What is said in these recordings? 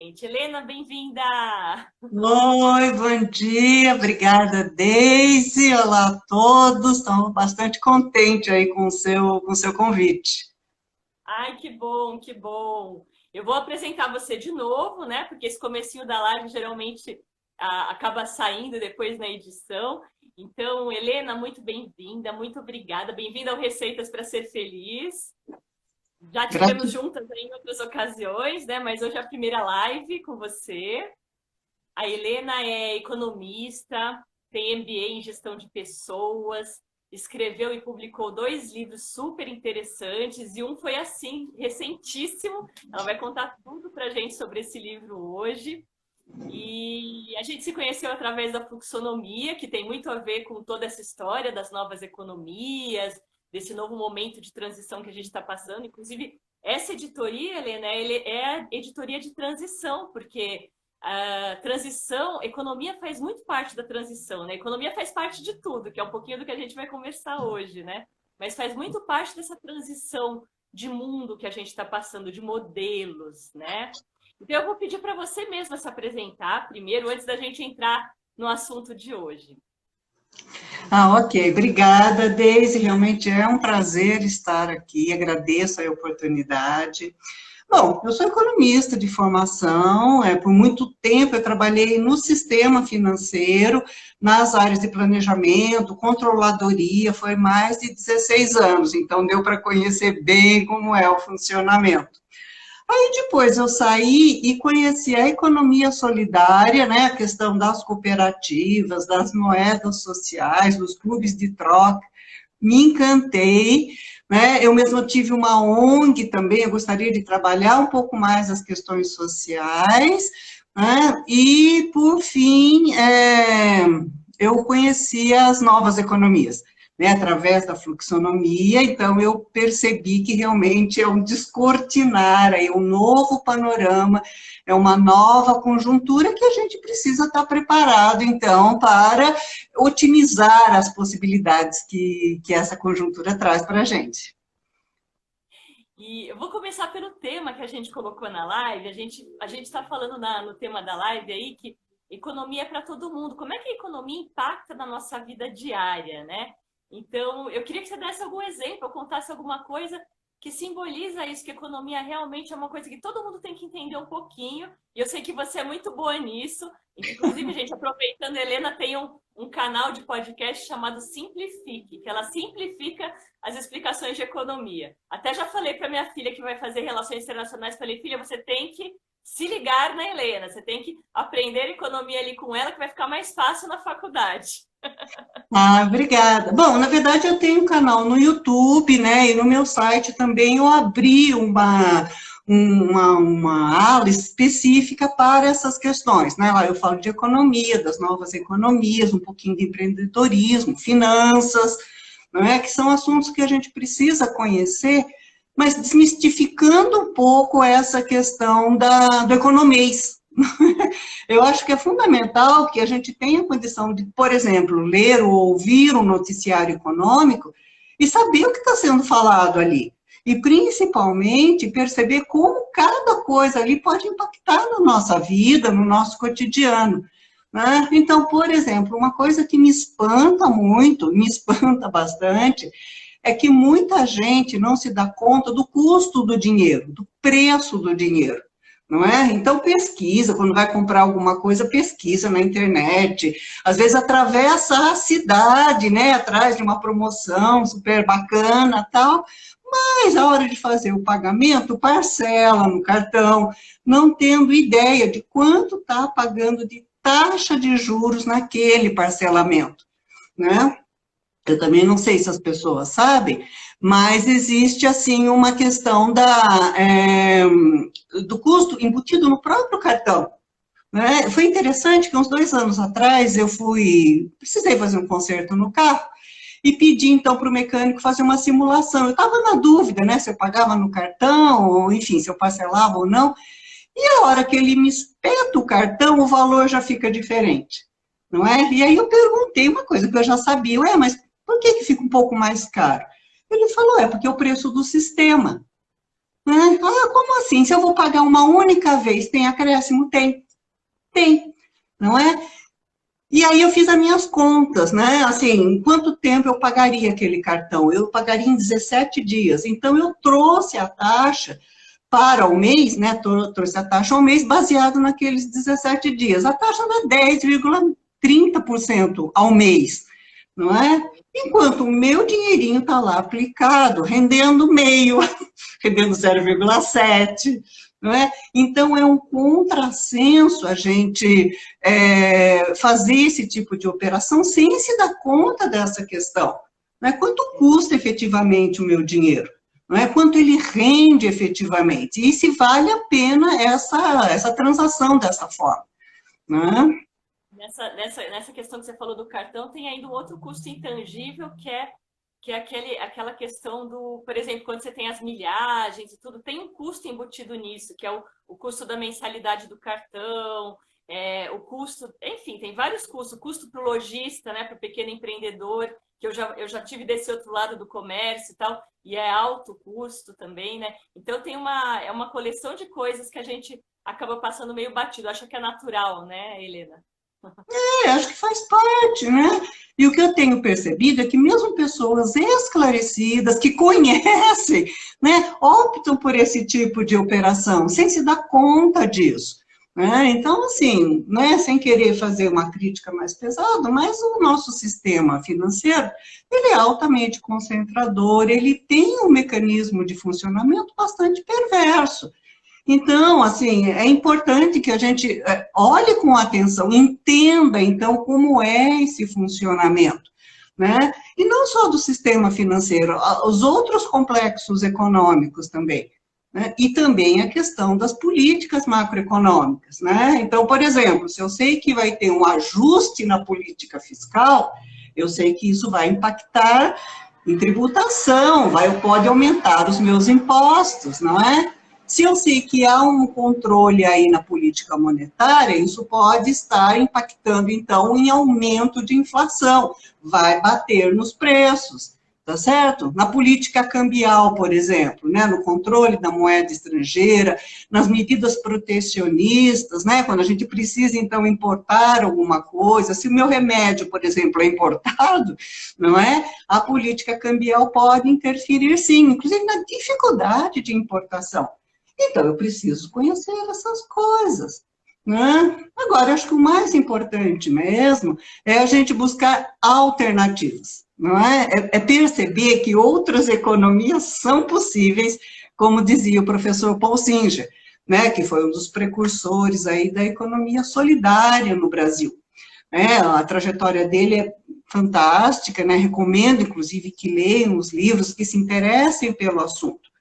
Gente, Helena, bem-vinda! Oi, bom dia, obrigada, Deise. Olá a todos. Estamos bastante contentes aí com o seu convite. Ai, que bom, que bom! Eu vou apresentar você de novo, né? Porque esse comecinho da live geralmente acaba saindo depois na edição. Então, Helena, muito bem-vinda, muito obrigada. Bem-vinda ao Receitas para Ser Feliz. Já tivemos Gratidão. juntas em outras ocasiões, né? Mas hoje é a primeira live com você. A Helena é economista, tem MBA em gestão de pessoas, escreveu e publicou 2 livros super interessantes, e um foi assim, recentíssimo. Ela vai contar tudo para a gente sobre esse livro hoje. E a gente se conheceu através da fluxonomia, que tem muito a ver com toda essa história das novas economias, desse novo momento de transição que a gente está passando. Inclusive, essa editoria, Helena, ele é a editoria de transição, porque a transição, economia faz muito parte da transição, né? Economia faz parte de tudo, que é um pouquinho do que a gente vai conversar hoje, né? Mas faz muito parte dessa transição de mundo que a gente está passando, de modelos, né? Então, eu vou pedir para você mesma se apresentar primeiro, antes da gente entrar no assunto de hoje. Ok, obrigada, Deise. Realmente é um prazer estar aqui. Agradeço a oportunidade. Bom, eu sou economista de formação, por muito tempo eu trabalhei no sistema financeiro, nas áreas de planejamento, controladoria, foi mais de 16 anos, então deu para conhecer bem como é o funcionamento. Aí depois eu saí e conheci a economia solidária, né, a questão das cooperativas, das moedas sociais, dos clubes de troca, me encantei, né? Eu mesma tive uma ONG também, eu gostaria de trabalhar um pouco mais as questões sociais, né? E, por fim, eu conheci as novas economias, né? Através da fluxonomia, então eu percebi que realmente é um descortinar, aí, um novo panorama, é uma nova conjuntura que a gente precisa estar preparado, então, para otimizar as possibilidades que essa conjuntura traz para a gente. E eu vou começar pelo tema que a gente colocou na live. A gente está falando no tema da live aí que economia é para todo mundo. Como é que a economia impacta na nossa vida diária, né? Então, eu queria que você desse algum exemplo, ou contasse alguma coisa que simboliza isso, que economia realmente é uma coisa que todo mundo tem que entender um pouquinho. E eu sei que você é muito boa nisso. Inclusive, gente, aproveitando, a Helena tem um canal de podcast chamado Simplifique, que ela simplifica as explicações de economia. Até já falei para minha filha que vai fazer relações internacionais, falei, filha, você tem que se ligar na Helena, você tem que aprender economia ali com ela, que vai ficar mais fácil na faculdade. Ah, obrigada. Bom, na verdade eu tenho um canal no YouTube, né, e no meu site também eu abri uma ala específica para essas questões, né, lá eu falo de economia, das novas economias, um pouquinho de empreendedorismo, finanças, não é, que são assuntos que a gente precisa conhecer, mas desmistificando um pouco essa questão do economês. Eu acho que é fundamental que a gente tenha condição de, por exemplo, ler ou ouvir um noticiário econômico e saber o que está sendo falado ali. E, principalmente, perceber como cada coisa ali pode impactar na nossa vida, no nosso cotidiano. Né? Então, por exemplo, uma coisa que me espanta muito, me espanta bastante, é que muita gente não se dá conta do custo do dinheiro, do preço do dinheiro. Não é? Então pesquisa, quando vai comprar alguma coisa, pesquisa na internet, às vezes atravessa a cidade, né, atrás de uma promoção super bacana, tal, mas a hora de fazer o pagamento, parcela no cartão, não tendo ideia de quanto está pagando de taxa de juros naquele parcelamento, né? Eu também não sei se as pessoas sabem, mas existe, assim, uma questão do custo embutido no próprio cartão. Né? Foi interessante que uns 2 anos atrás precisei fazer um conserto no carro e pedi, então, para o mecânico fazer uma simulação. Eu estava na dúvida, né, se eu pagava no cartão, ou, enfim, se eu parcelava ou não, e a hora que ele me espeta o cartão, o valor já fica diferente, não é? E aí eu perguntei uma coisa que eu já sabia, mas por que fica um pouco mais caro? Ele falou, porque é o preço do sistema. Né? Ah, como assim? Se eu vou pagar uma única vez, tem acréscimo? Tem. Tem, não é? E aí eu fiz as minhas contas, né? Assim, quanto tempo eu pagaria aquele cartão? Eu pagaria em 17 dias. Então, eu trouxe a taxa para o mês, né? Trouxe a taxa ao mês baseado naqueles 17 dias. A taxa dá 10,30% ao mês, não é? Enquanto o meu dinheirinho está lá aplicado, rendendo meio, rendendo 0,7, não é? Então, é um contrassenso a gente fazer esse tipo de operação sem se dar conta dessa questão. Não é? Quanto custa efetivamente o meu dinheiro? Não é? Quanto ele rende efetivamente? E se vale a pena essa transação dessa forma. Não é? Nessa questão que você falou do cartão, tem ainda um outro custo intangível, que é aquela questão do, por exemplo, quando você tem as milhagens e tudo, tem um custo embutido nisso, que é o custo da mensalidade do cartão, o custo, enfim, tem vários custos, o custo para o lojista, né, para o pequeno empreendedor, que eu já tive desse outro lado do comércio e tal, e é alto custo também, né? Então tem uma coleção de coisas que a gente acaba passando meio batido, acho que é natural, né, Helena? Acho que faz parte, né? E o que eu tenho percebido é que mesmo pessoas esclarecidas, que conhecem, né, optam por esse tipo de operação, sem se dar conta disso. Né? Então, assim, né, sem querer fazer uma crítica mais pesada, mas o nosso sistema financeiro, ele é altamente concentrador, ele tem um mecanismo de funcionamento bastante perverso. Então, assim, é importante que a gente olhe com atenção, entenda, então, como é esse funcionamento, né? E não só do sistema financeiro, os outros complexos econômicos também, né? E também a questão das políticas macroeconômicas, né? Então, por exemplo, se eu sei que vai ter um ajuste na política fiscal, eu sei que isso vai impactar em tributação, pode aumentar os meus impostos, não é? Se eu sei que há um controle aí na política monetária, isso pode estar impactando, então, em aumento de inflação, vai bater nos preços, tá certo? Na política cambial, por exemplo, né, no controle da moeda estrangeira, nas medidas protecionistas, né, quando a gente precisa, então, importar alguma coisa, se o meu remédio, por exemplo, é importado, não é? A política cambial pode interferir, sim, inclusive na dificuldade de importação. Então, eu preciso conhecer essas coisas, né? Agora, acho que o mais importante mesmo é a gente buscar alternativas, não é? É perceber que outras economias são possíveis, como dizia o professor Paul Singer, né, que foi um dos precursores aí da economia solidária no Brasil. A trajetória dele é fantástica, né? Recomendo, inclusive, que leiam os livros, que se interessem pelo assunto,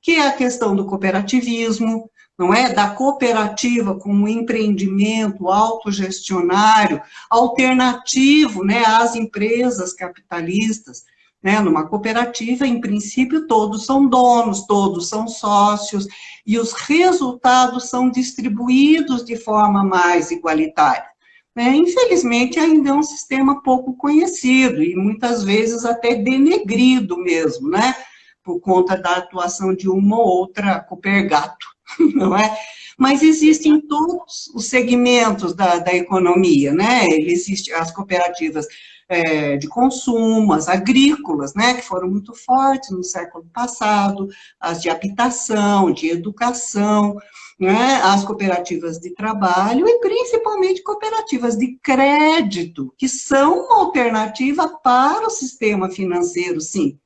que é a questão do cooperativismo, não é? Da cooperativa como empreendimento autogestionário, alternativo, né, às empresas capitalistas, né? Numa cooperativa, em princípio, todos são donos, todos são sócios, e os resultados são distribuídos de forma mais igualitária. Infelizmente, ainda é um sistema pouco conhecido, e muitas vezes até denegrido mesmo, né? Por conta da atuação de uma ou outra Copergato, não é? Mas existem todos os segmentos da economia, né? Existem as cooperativas de consumo, as agrícolas, né, que foram muito fortes no século passado, as de habitação, de educação, né, as cooperativas de trabalho e principalmente cooperativas de crédito, que são uma alternativa para o sistema financeiro, sim.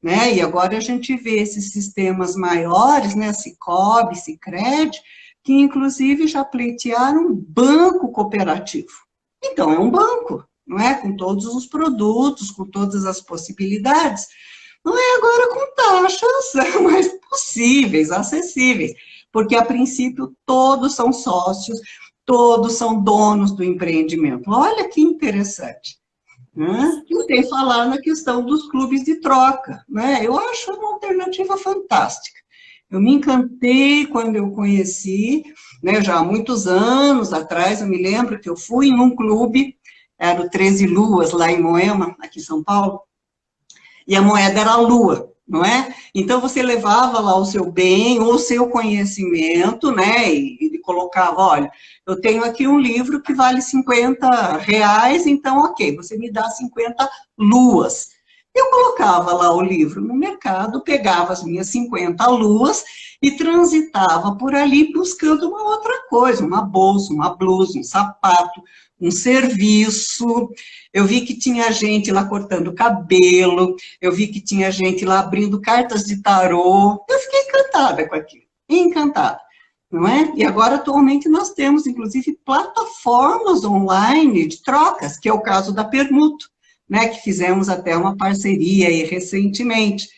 Né? E agora a gente vê esses sistemas maiores, né, Sicoob, Sicredi, que inclusive já pleitearam banco cooperativo. Então, é um banco, não é? Com todos os produtos, com todas as possibilidades. Não é agora com taxas mais possíveis, acessíveis, porque a princípio todos são sócios, todos são donos do empreendimento. Olha que interessante. Né? E sem falar na questão dos clubes de troca, né? Eu acho uma alternativa fantástica. Eu me encantei quando eu conheci, né, já há muitos anos atrás, eu me lembro que eu fui em um clube, era o 13 Luas, lá em Moema, aqui em São Paulo, e a moeda era a lua, não é? Então, você levava lá o seu bem, ou o seu conhecimento, né, e colocava, olha, eu tenho aqui um livro que vale R$ 50, então, ok, você me dá 50 luas. Eu colocava lá o livro no mercado, pegava as minhas 50 luas e transitava por ali buscando uma outra coisa, uma bolsa, uma blusa, um sapato, um serviço. Eu vi que tinha gente lá cortando cabelo, eu vi que tinha gente lá abrindo cartas de tarô. Eu fiquei encantada com aquilo, encantada, não é? E agora, atualmente, nós temos, inclusive, plataformas online de trocas, que é o caso da Permuto, né, que fizemos até uma parceria aí recentemente.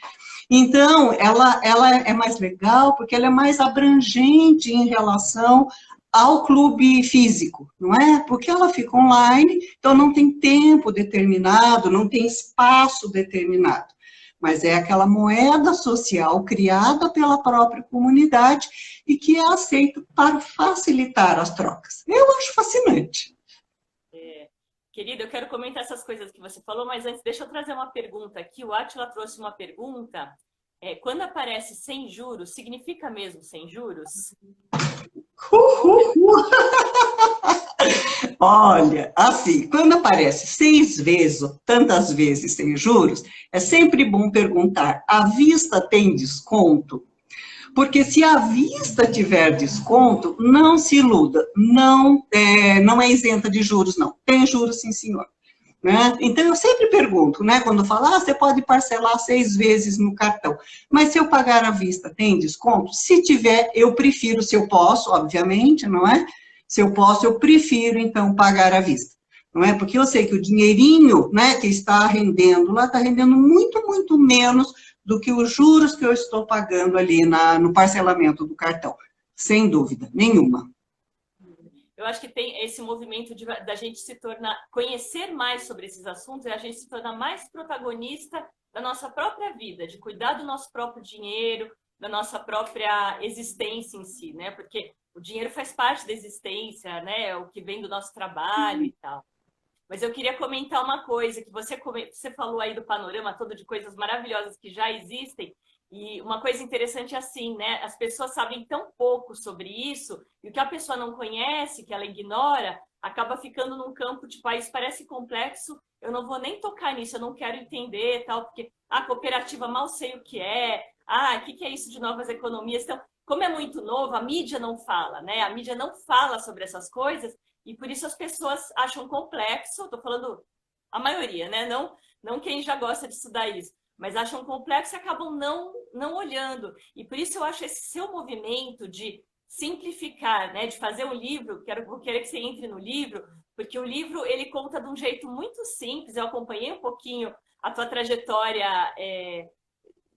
Então, ela é mais legal porque ela é mais abrangente em relação ao clube físico, não é? Porque ela fica online, então não tem tempo determinado, não tem espaço determinado, mas é aquela moeda social criada pela própria comunidade e que é aceita para facilitar as trocas. Eu acho fascinante. Querida, eu quero comentar essas coisas que você falou, mas antes deixa eu trazer uma pergunta aqui. O Átila trouxe uma pergunta. Quando aparece sem juros, significa mesmo sem juros? Olha, assim, quando aparece 6 vezes ou tantas vezes sem juros, é sempre bom perguntar, à vista tem desconto? Porque se à vista tiver desconto, não se iluda, não é isenta de juros, não. Tem juros, sim, senhor. Né? Então, eu sempre pergunto, né, quando falo, você pode parcelar 6 vezes no cartão, mas se eu pagar à vista, tem desconto? Se tiver, eu prefiro, se eu posso, obviamente, não é? Se eu posso, eu prefiro, então, pagar à vista. Não é? Porque eu sei que o dinheirinho, né, que está rendendo lá, está rendendo muito, muito menos do que os juros que eu estou pagando ali no parcelamento do cartão. Sem dúvida, nenhuma. Eu acho que tem esse movimento da gente se tornar, conhecer mais sobre esses assuntos, e a gente se tornar mais protagonista da nossa própria vida, de cuidar do nosso próprio dinheiro, da nossa própria existência em si, né? Porque o dinheiro faz parte da existência, né? É o que vem do nosso trabalho e tal. Mas eu queria comentar uma coisa, que você falou aí do panorama todo de coisas maravilhosas que já existem, e uma coisa interessante é assim, né? As pessoas sabem tão pouco sobre isso, e o que a pessoa não conhece, que ela ignora, acaba ficando num campo, tipo, isso parece complexo, eu não vou nem tocar nisso, eu não quero entender, tal, porque a cooperativa mal sei o que é, o que é isso de novas economias? Então, como é muito novo, a mídia não fala, né? A mídia não fala sobre essas coisas, e por isso as pessoas acham complexo, estou falando a maioria, né? Não quem já gosta de estudar isso, mas acham complexo e acabam não olhando. E por isso eu acho esse seu movimento de simplificar, né? De fazer um livro, vou querer que você entre no livro, porque o livro ele conta de um jeito muito simples, eu acompanhei um pouquinho a tua trajetória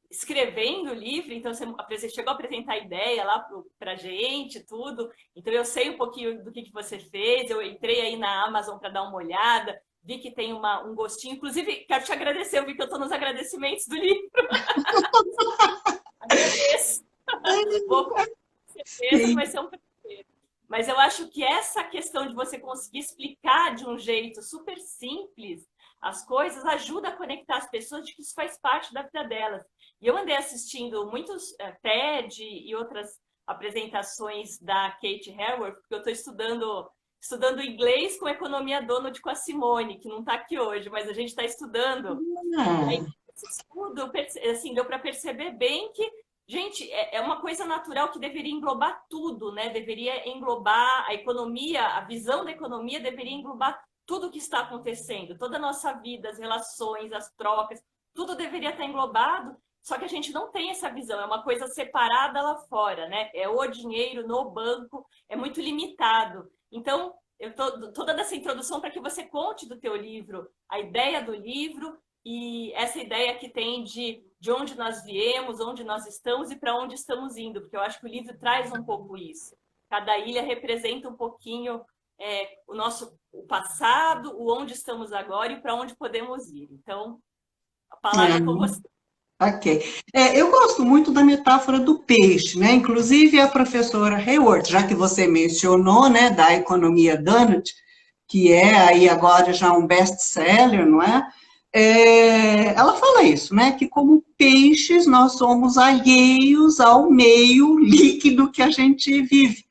escrevendo o livro, então você chegou a apresentar a ideia lá para a gente, tudo, então eu sei um pouquinho do que você fez, eu entrei aí na Amazon para dar uma olhada, vi que tem um gostinho, inclusive quero te agradecer, eu vi que eu estou nos agradecimentos do livro. Agradeço. Vou com certeza, vai ser um prazer. Mas eu acho que essa questão de você conseguir explicar de um jeito super simples as coisas ajuda a conectar as pessoas de que isso faz parte da vida delas. E eu andei assistindo muitos TED e outras apresentações da Kate Raworth, porque eu estou estudando inglês com economia Donald com a Simone, que não está aqui hoje, mas a gente está estudando. E aí, esse estudo, assim, deu para perceber bem que, gente, é uma coisa natural que deveria englobar tudo, né? Deveria englobar a economia, a visão da economia deveria englobar tudo o que está acontecendo, toda a nossa vida, as relações, as trocas, tudo deveria estar englobado, só que a gente não tem essa visão, é uma coisa separada lá fora, né? É o dinheiro no banco, é muito limitado. Então, eu estou toda dessa introdução para que você conte do teu livro, a ideia do livro e essa ideia que tem de onde nós viemos, onde nós estamos e para onde estamos indo, porque eu acho que o livro traz um pouco isso. Cada ilha representa um pouquinho o passado, o onde estamos agora e para onde podemos ir. Então, a palavra é com você. Ok. Eu gosto muito da metáfora do peixe, né? Inclusive a professora Haworth, já que você mencionou, né, da economia Donut, que é aí agora já um best-seller, não é? ela fala isso, né, que como peixes nós somos alheios ao meio líquido que a gente vive,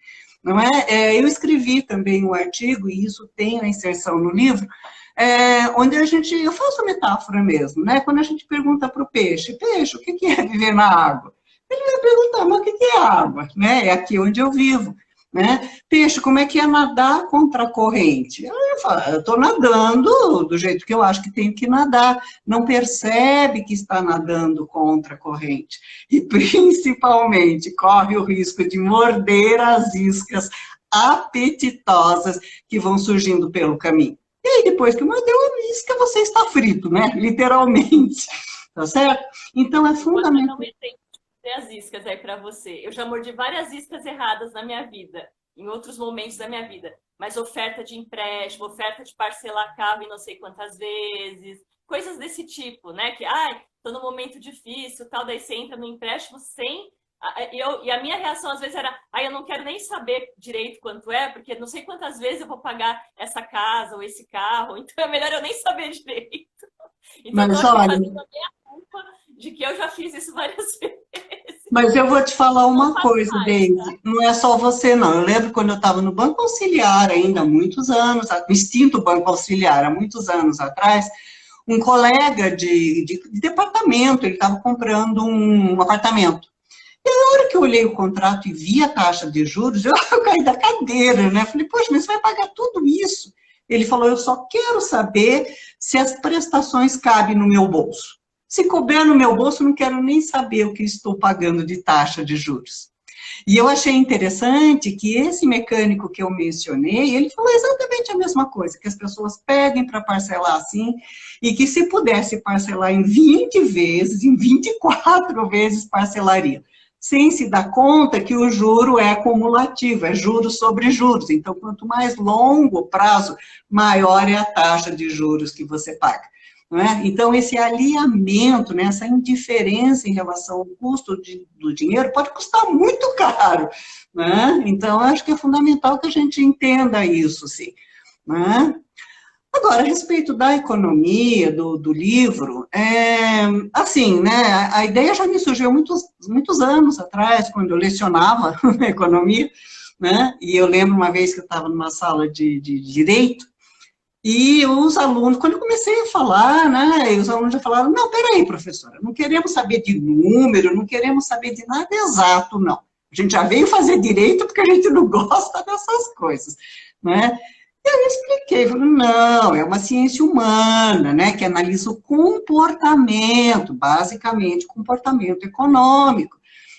não é? Eu escrevi também um artigo, e isso tem a inserção no livro, onde eu faço a metáfora mesmo, né, quando a gente pergunta para o peixe, o que é viver na água? Ele vai perguntar, mas o que é água? Né? É aqui onde eu vivo. Né? Peixe, como é que é nadar contra a corrente? Eu estou nadando do jeito que eu acho que tenho que nadar. Não percebe que está nadando contra a corrente. E, principalmente, corre o risco de morder as iscas apetitosas que vão surgindo pelo caminho. E aí, depois que mordeu a isca, você está frito, né? Literalmente. Tá certo? Então, é fundamental. As iscas aí para você. Eu já mordi várias iscas erradas na minha vida, em outros momentos da minha vida. Mas oferta de empréstimo, oferta de parcelar carro e não sei quantas vezes, coisas desse tipo, né? Que, tô num momento difícil, tal, daí você entra no empréstimo sem... E a minha reação às vezes era, eu não quero nem saber direito quanto é, porque não sei quantas vezes eu vou pagar essa casa ou esse carro, então é melhor eu nem saber direito. Então, mas olha, fazendo a minha culpa de que eu já fiz isso várias vezes. Mas eu vou te falar uma coisa, Daisy, não é só você, não. Eu lembro quando eu estava no Banco Auxiliar ainda, há muitos anos, no extinto Banco Auxiliar, há muitos anos atrás, um colega de departamento, ele estava comprando um apartamento. E na hora que eu olhei o contrato e vi a taxa de juros, eu caí da cadeira, né? Falei, poxa, mas você vai pagar tudo isso? Ele falou, eu só quero saber se as prestações cabem no meu bolso. Se couber no meu bolso, não quero nem saber o que estou pagando de taxa de juros. E eu achei interessante que esse mecânico que eu mencionei, ele falou exatamente a mesma coisa, que as pessoas pedem para parcelar assim, e que se pudesse parcelar em 20 vezes, em 24 vezes parcelaria, sem se dar conta que o juro é acumulativo, é juros sobre juros. Então, quanto mais longo o prazo, maior é a taxa de juros que você paga. Não é? Então, esse alinhamento, né, essa indiferença em relação ao custo do dinheiro pode custar muito caro. Né? Então, acho que é fundamental que a gente entenda isso, sim. Né? Agora, a respeito da economia, do livro, assim, né, a ideia já me surgiu muitos anos atrás, quando eu lecionava economia, né, e eu lembro uma vez que eu estava numa sala de direito, e os alunos, quando eu comecei a falar, né, os alunos já falaram, não, peraí, professora, não queremos saber de número, não queremos saber de nada exato, não. A gente já veio fazer direito porque a gente não gosta dessas coisas, né? E eu expliquei, falei, não, é uma ciência humana, né, que analisa o comportamento, basicamente comportamento econômico,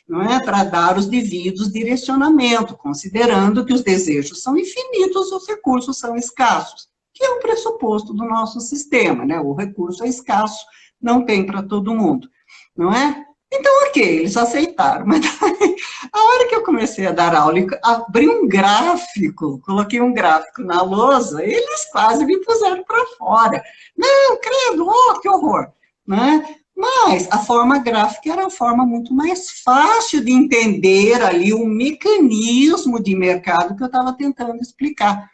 não é, para dar os devidos direcionamentos, considerando que os desejos são infinitos, os recursos são escassos, que é um pressuposto do nosso sistema, né? O recurso é escasso, não tem para todo mundo, não é? Então, ok, eles aceitaram, mas daí, a hora que eu comecei a dar aula, abri um gráfico, coloquei um gráfico na lousa, eles quase me puseram para fora. Não, credo, oh, que horror, né? Mas a forma gráfica era uma forma muito mais fácil de entender ali o mecanismo de mercado que eu estava tentando explicar.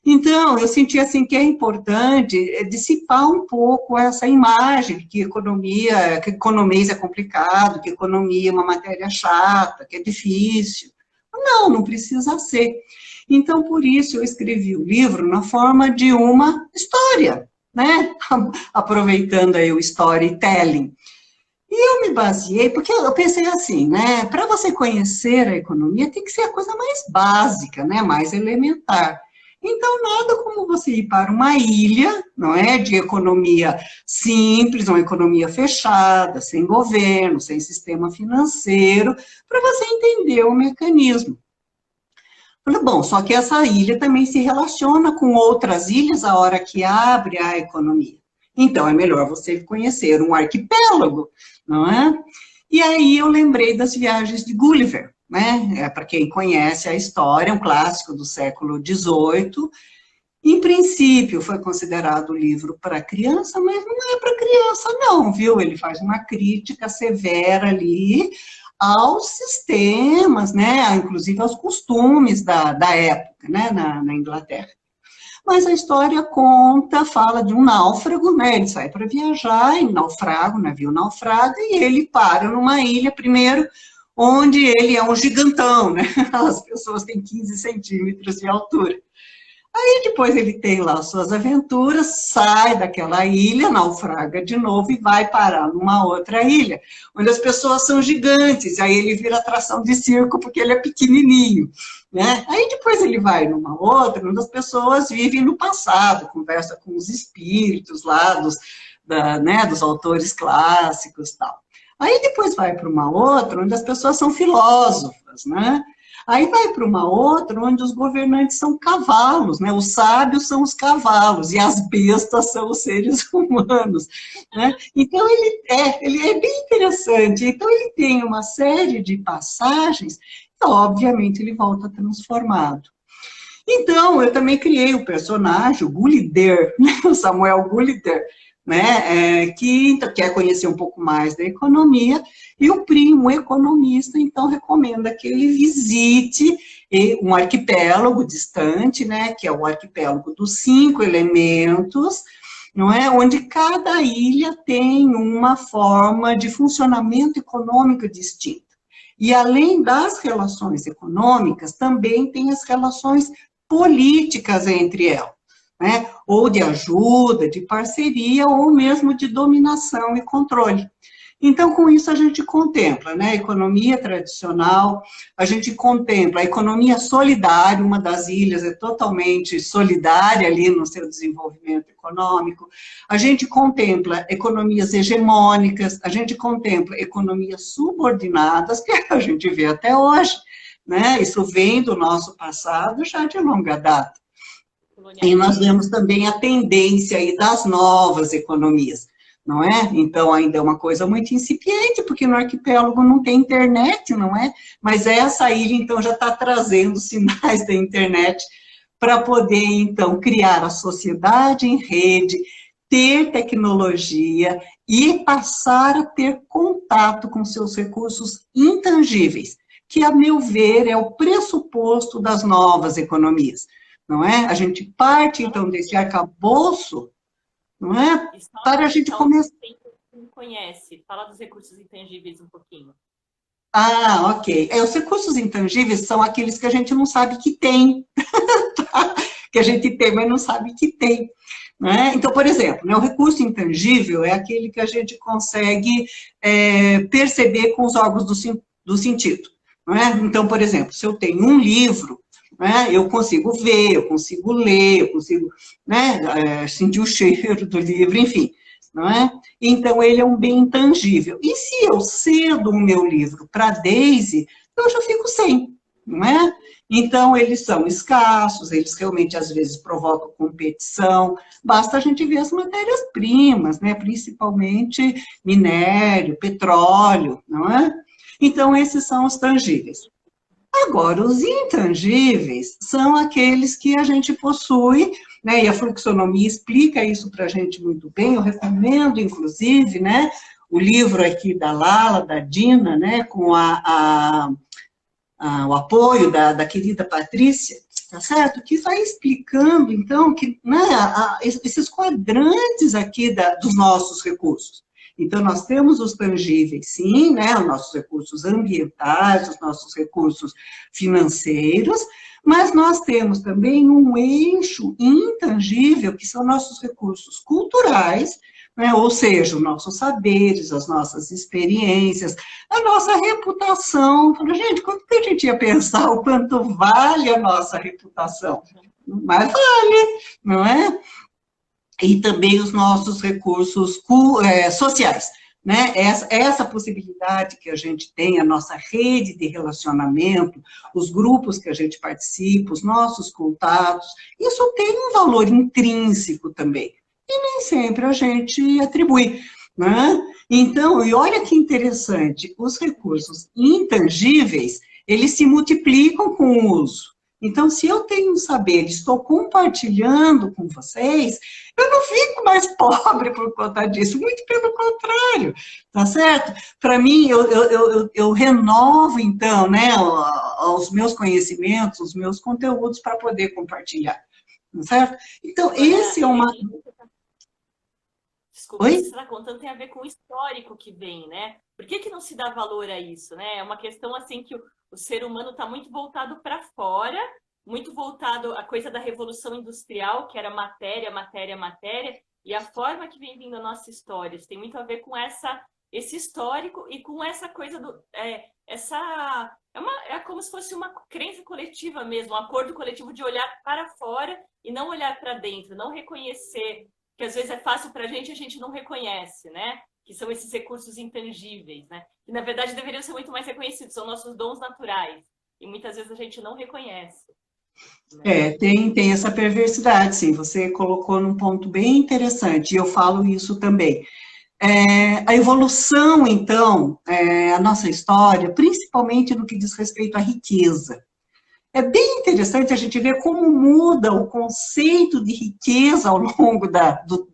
Então, eu senti assim que é importante dissipar um pouco essa imagem que economia é complicado, que economia é uma matéria chata, que é difícil. Não precisa ser. Então, por isso eu escrevi o livro na forma de uma história, né? Aproveitando aí o storytelling. E eu me baseei, porque eu pensei assim, né? Para você conhecer a economia, tem que ser a coisa mais básica, né? Mais elementar. Então, nada como você ir para uma ilha, não é, de economia simples, uma economia fechada, sem governo, sem sistema financeiro, para você entender o mecanismo. Falei, bom, só que essa ilha também se relaciona com outras ilhas a hora que abre a economia. Então, é melhor você conhecer um arquipélago, não é? E aí eu lembrei das viagens de Gulliver, né? Para quem conhece a história, é um clássico do século XVIII. Em princípio, foi considerado livro para criança, mas não é para criança, não, viu? Ele faz uma crítica severa ali aos sistemas, né? Inclusive aos costumes da época, né? Na Inglaterra. Mas a história conta, fala de um náufrago, né? Ele sai para viajar em naufraga, o navio naufraga, e ele para numa ilha primeiro, onde ele é um gigantão, né? As pessoas têm 15 centímetros de altura. Aí depois ele tem lá as suas aventuras, sai daquela ilha, naufraga de novo e vai parar numa outra ilha, onde as pessoas são gigantes, aí ele vira atração de circo porque ele é pequenininho, né? Aí depois ele vai numa outra, onde as pessoas vivem no passado, conversa com os espíritos lá né, dos autores clássicos e tal. Aí depois vai para uma outra, onde as pessoas são filósofas, né? Aí vai para uma outra, onde os governantes são cavalos, né? Os sábios são os cavalos, e as bestas são os seres humanos, né? Então, ele é bem interessante. Então, ele tem uma série de passagens, e, obviamente, ele volta transformado. Então, eu também criei o personagem, o Gulliver, né? O Samuel Gulliver, né, que quer conhecer um pouco mais da economia, e o primo economista, então, recomenda que ele visite um arquipélago distante, né, que é o arquipélago dos 5 elementos, não é? Onde cada ilha tem uma forma de funcionamento econômico distinta. E, além das relações econômicas, também tem as relações políticas entre elas. Né? Ou de ajuda, de parceria, ou mesmo de dominação e controle. Então, com isso, a gente contempla, né, a economia tradicional, a gente contempla a economia solidária, uma das ilhas é totalmente solidária ali no seu desenvolvimento econômico, a gente contempla economias hegemônicas, a gente contempla economias subordinadas, que a gente vê até hoje, né, isso vem do nosso passado já de longa data. E nós vemos também a tendência aí das novas economias, não é? Então, ainda é uma coisa muito incipiente, porque no arquipélago não tem internet, não é? Mas essa ilha, então, já está trazendo sinais da internet para poder, então, criar a sociedade em rede, ter tecnologia e passar a ter contato com seus recursos intangíveis, que, a meu ver, é o pressuposto das novas economias. Não é? A gente parte, então, desse arcabouço, não é? Para a gente começar... Quem conhece, fala dos recursos intangíveis um pouquinho. Ah, ok. Os recursos intangíveis são aqueles que a gente não sabe que tem, tá? Que a gente tem, mas não sabe que tem. Né? Então, por exemplo, né, o recurso intangível é aquele que a gente consegue perceber com os órgãos do sentido. Não é? Então, por exemplo, se eu tenho um livro, né, eu consigo ver, eu consigo ler, eu consigo, né, sentir o cheiro do livro, enfim. Não é? Então, ele é um bem intangível. E se eu cedo o meu livro para a Daisy, eu já fico sem, não é? Então, eles são escassos, eles realmente, às vezes, provocam competição. Basta a gente ver as matérias-primas, né? Principalmente minério, petróleo, não é? Então, esses são os tangíveis. Agora, os intangíveis são aqueles que a gente possui, né, e a fluxonomia explica isso para a gente muito bem, eu recomendo, inclusive, né, o livro aqui da Lala, da Dina, né, com o apoio da querida Patrícia, tá certo? Que vai explicando, então, que, né, esses quadrantes aqui dos nossos recursos. Então, nós temos os tangíveis, sim, né, os nossos recursos ambientais, os nossos recursos financeiros, mas nós temos também um eixo intangível, que são nossos recursos culturais, né, ou seja, os nossos saberes, as nossas experiências, a nossa reputação. Gente, quanto que a gente ia pensar o quanto vale a nossa reputação? Mas vale, não é? E também os nossos recursos sociais, né? Essa possibilidade que a gente tem, a nossa rede de relacionamento, os grupos que a gente participa, os nossos contatos, isso tem um valor intrínseco também. E nem sempre a gente atribui, né? Então, e olha que interessante, os recursos intangíveis, eles se multiplicam com o uso. Então, se eu tenho um saber, estou compartilhando com vocês, eu não fico mais pobre por conta disso, muito pelo contrário, tá certo? Para mim, eu renovo, então, né, os meus conhecimentos, os meus conteúdos para poder compartilhar. certo? Então, Agora, esse é uma... desculpa, Oi? isso que você está contando tem a ver com o histórico que vem, né? Por que não se dá valor a isso, né? É uma questão assim que o ser humano está muito voltado para fora, muito voltado à coisa da Revolução Industrial, que era matéria, matéria, matéria, e a forma que vem vindo a nossa história. Isso tem muito a ver com esse histórico e com essa coisa é como se fosse uma crença coletiva mesmo, um acordo coletivo de olhar para fora e não olhar para dentro, não reconhecer que às vezes é fácil para a gente não reconhece, né? Que são esses recursos intangíveis, né? Que na verdade deveriam ser muito mais reconhecidos, são nossos dons naturais. E muitas vezes a gente não reconhece. Né? Tem essa perversidade, sim, você colocou num ponto bem interessante, e eu falo isso também. A evolução, então, a nossa história, principalmente no que diz respeito à riqueza. É bem interessante a gente ver como muda o conceito de riqueza ao longo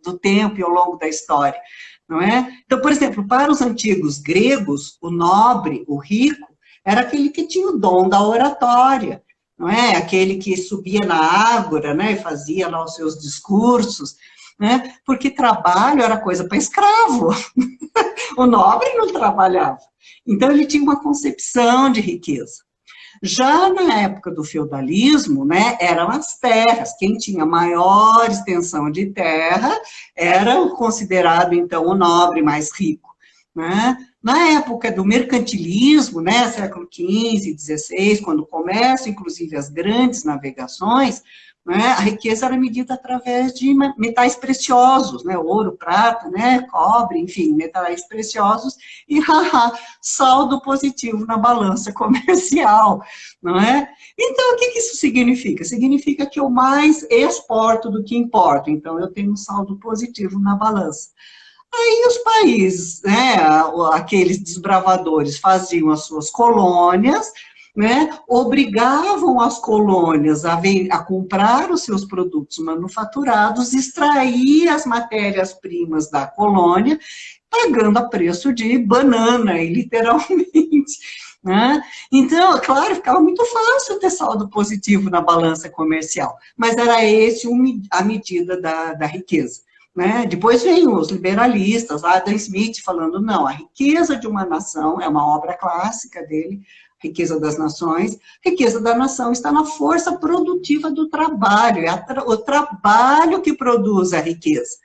do tempo e ao longo da história, não é? Então, por exemplo, para os antigos gregos, o nobre, o rico, era aquele que tinha o dom da oratória, não é? Aquele que subia na ágora, né, e fazia lá os seus discursos, né? Porque trabalho era coisa para escravo. O nobre não trabalhava. Então, ele tinha uma concepção de riqueza. Já na época do feudalismo, né, eram as terras. Quem tinha maior extensão de terra era considerado, então, o nobre mais rico, né? Na época do mercantilismo, né, século XV, XVI, quando começam, inclusive, as grandes navegações, né, a riqueza era medida através de metais preciosos, né, ouro, prata, né, cobre, enfim, metais preciosos, e saldo positivo na balança comercial, não é? Então, o que isso significa? Significa que eu mais exporto do que importo, então eu tenho um saldo positivo na balança. Aí os países, né, aqueles desbravadores faziam as suas colônias, né, obrigavam as colônias a comprar os seus produtos manufaturados, extrair as matérias-primas da colônia, pagando a preço de banana, literalmente. Né? Então, é claro, ficava muito fácil ter saldo positivo na balança comercial, mas era esse a medida da riqueza. Né? Depois veio os liberalistas, Adam Smith, falando, não, a riqueza de uma nação, é uma obra clássica dele, Riqueza das Nações, riqueza da nação está na força produtiva do trabalho, é o trabalho que produz a riqueza.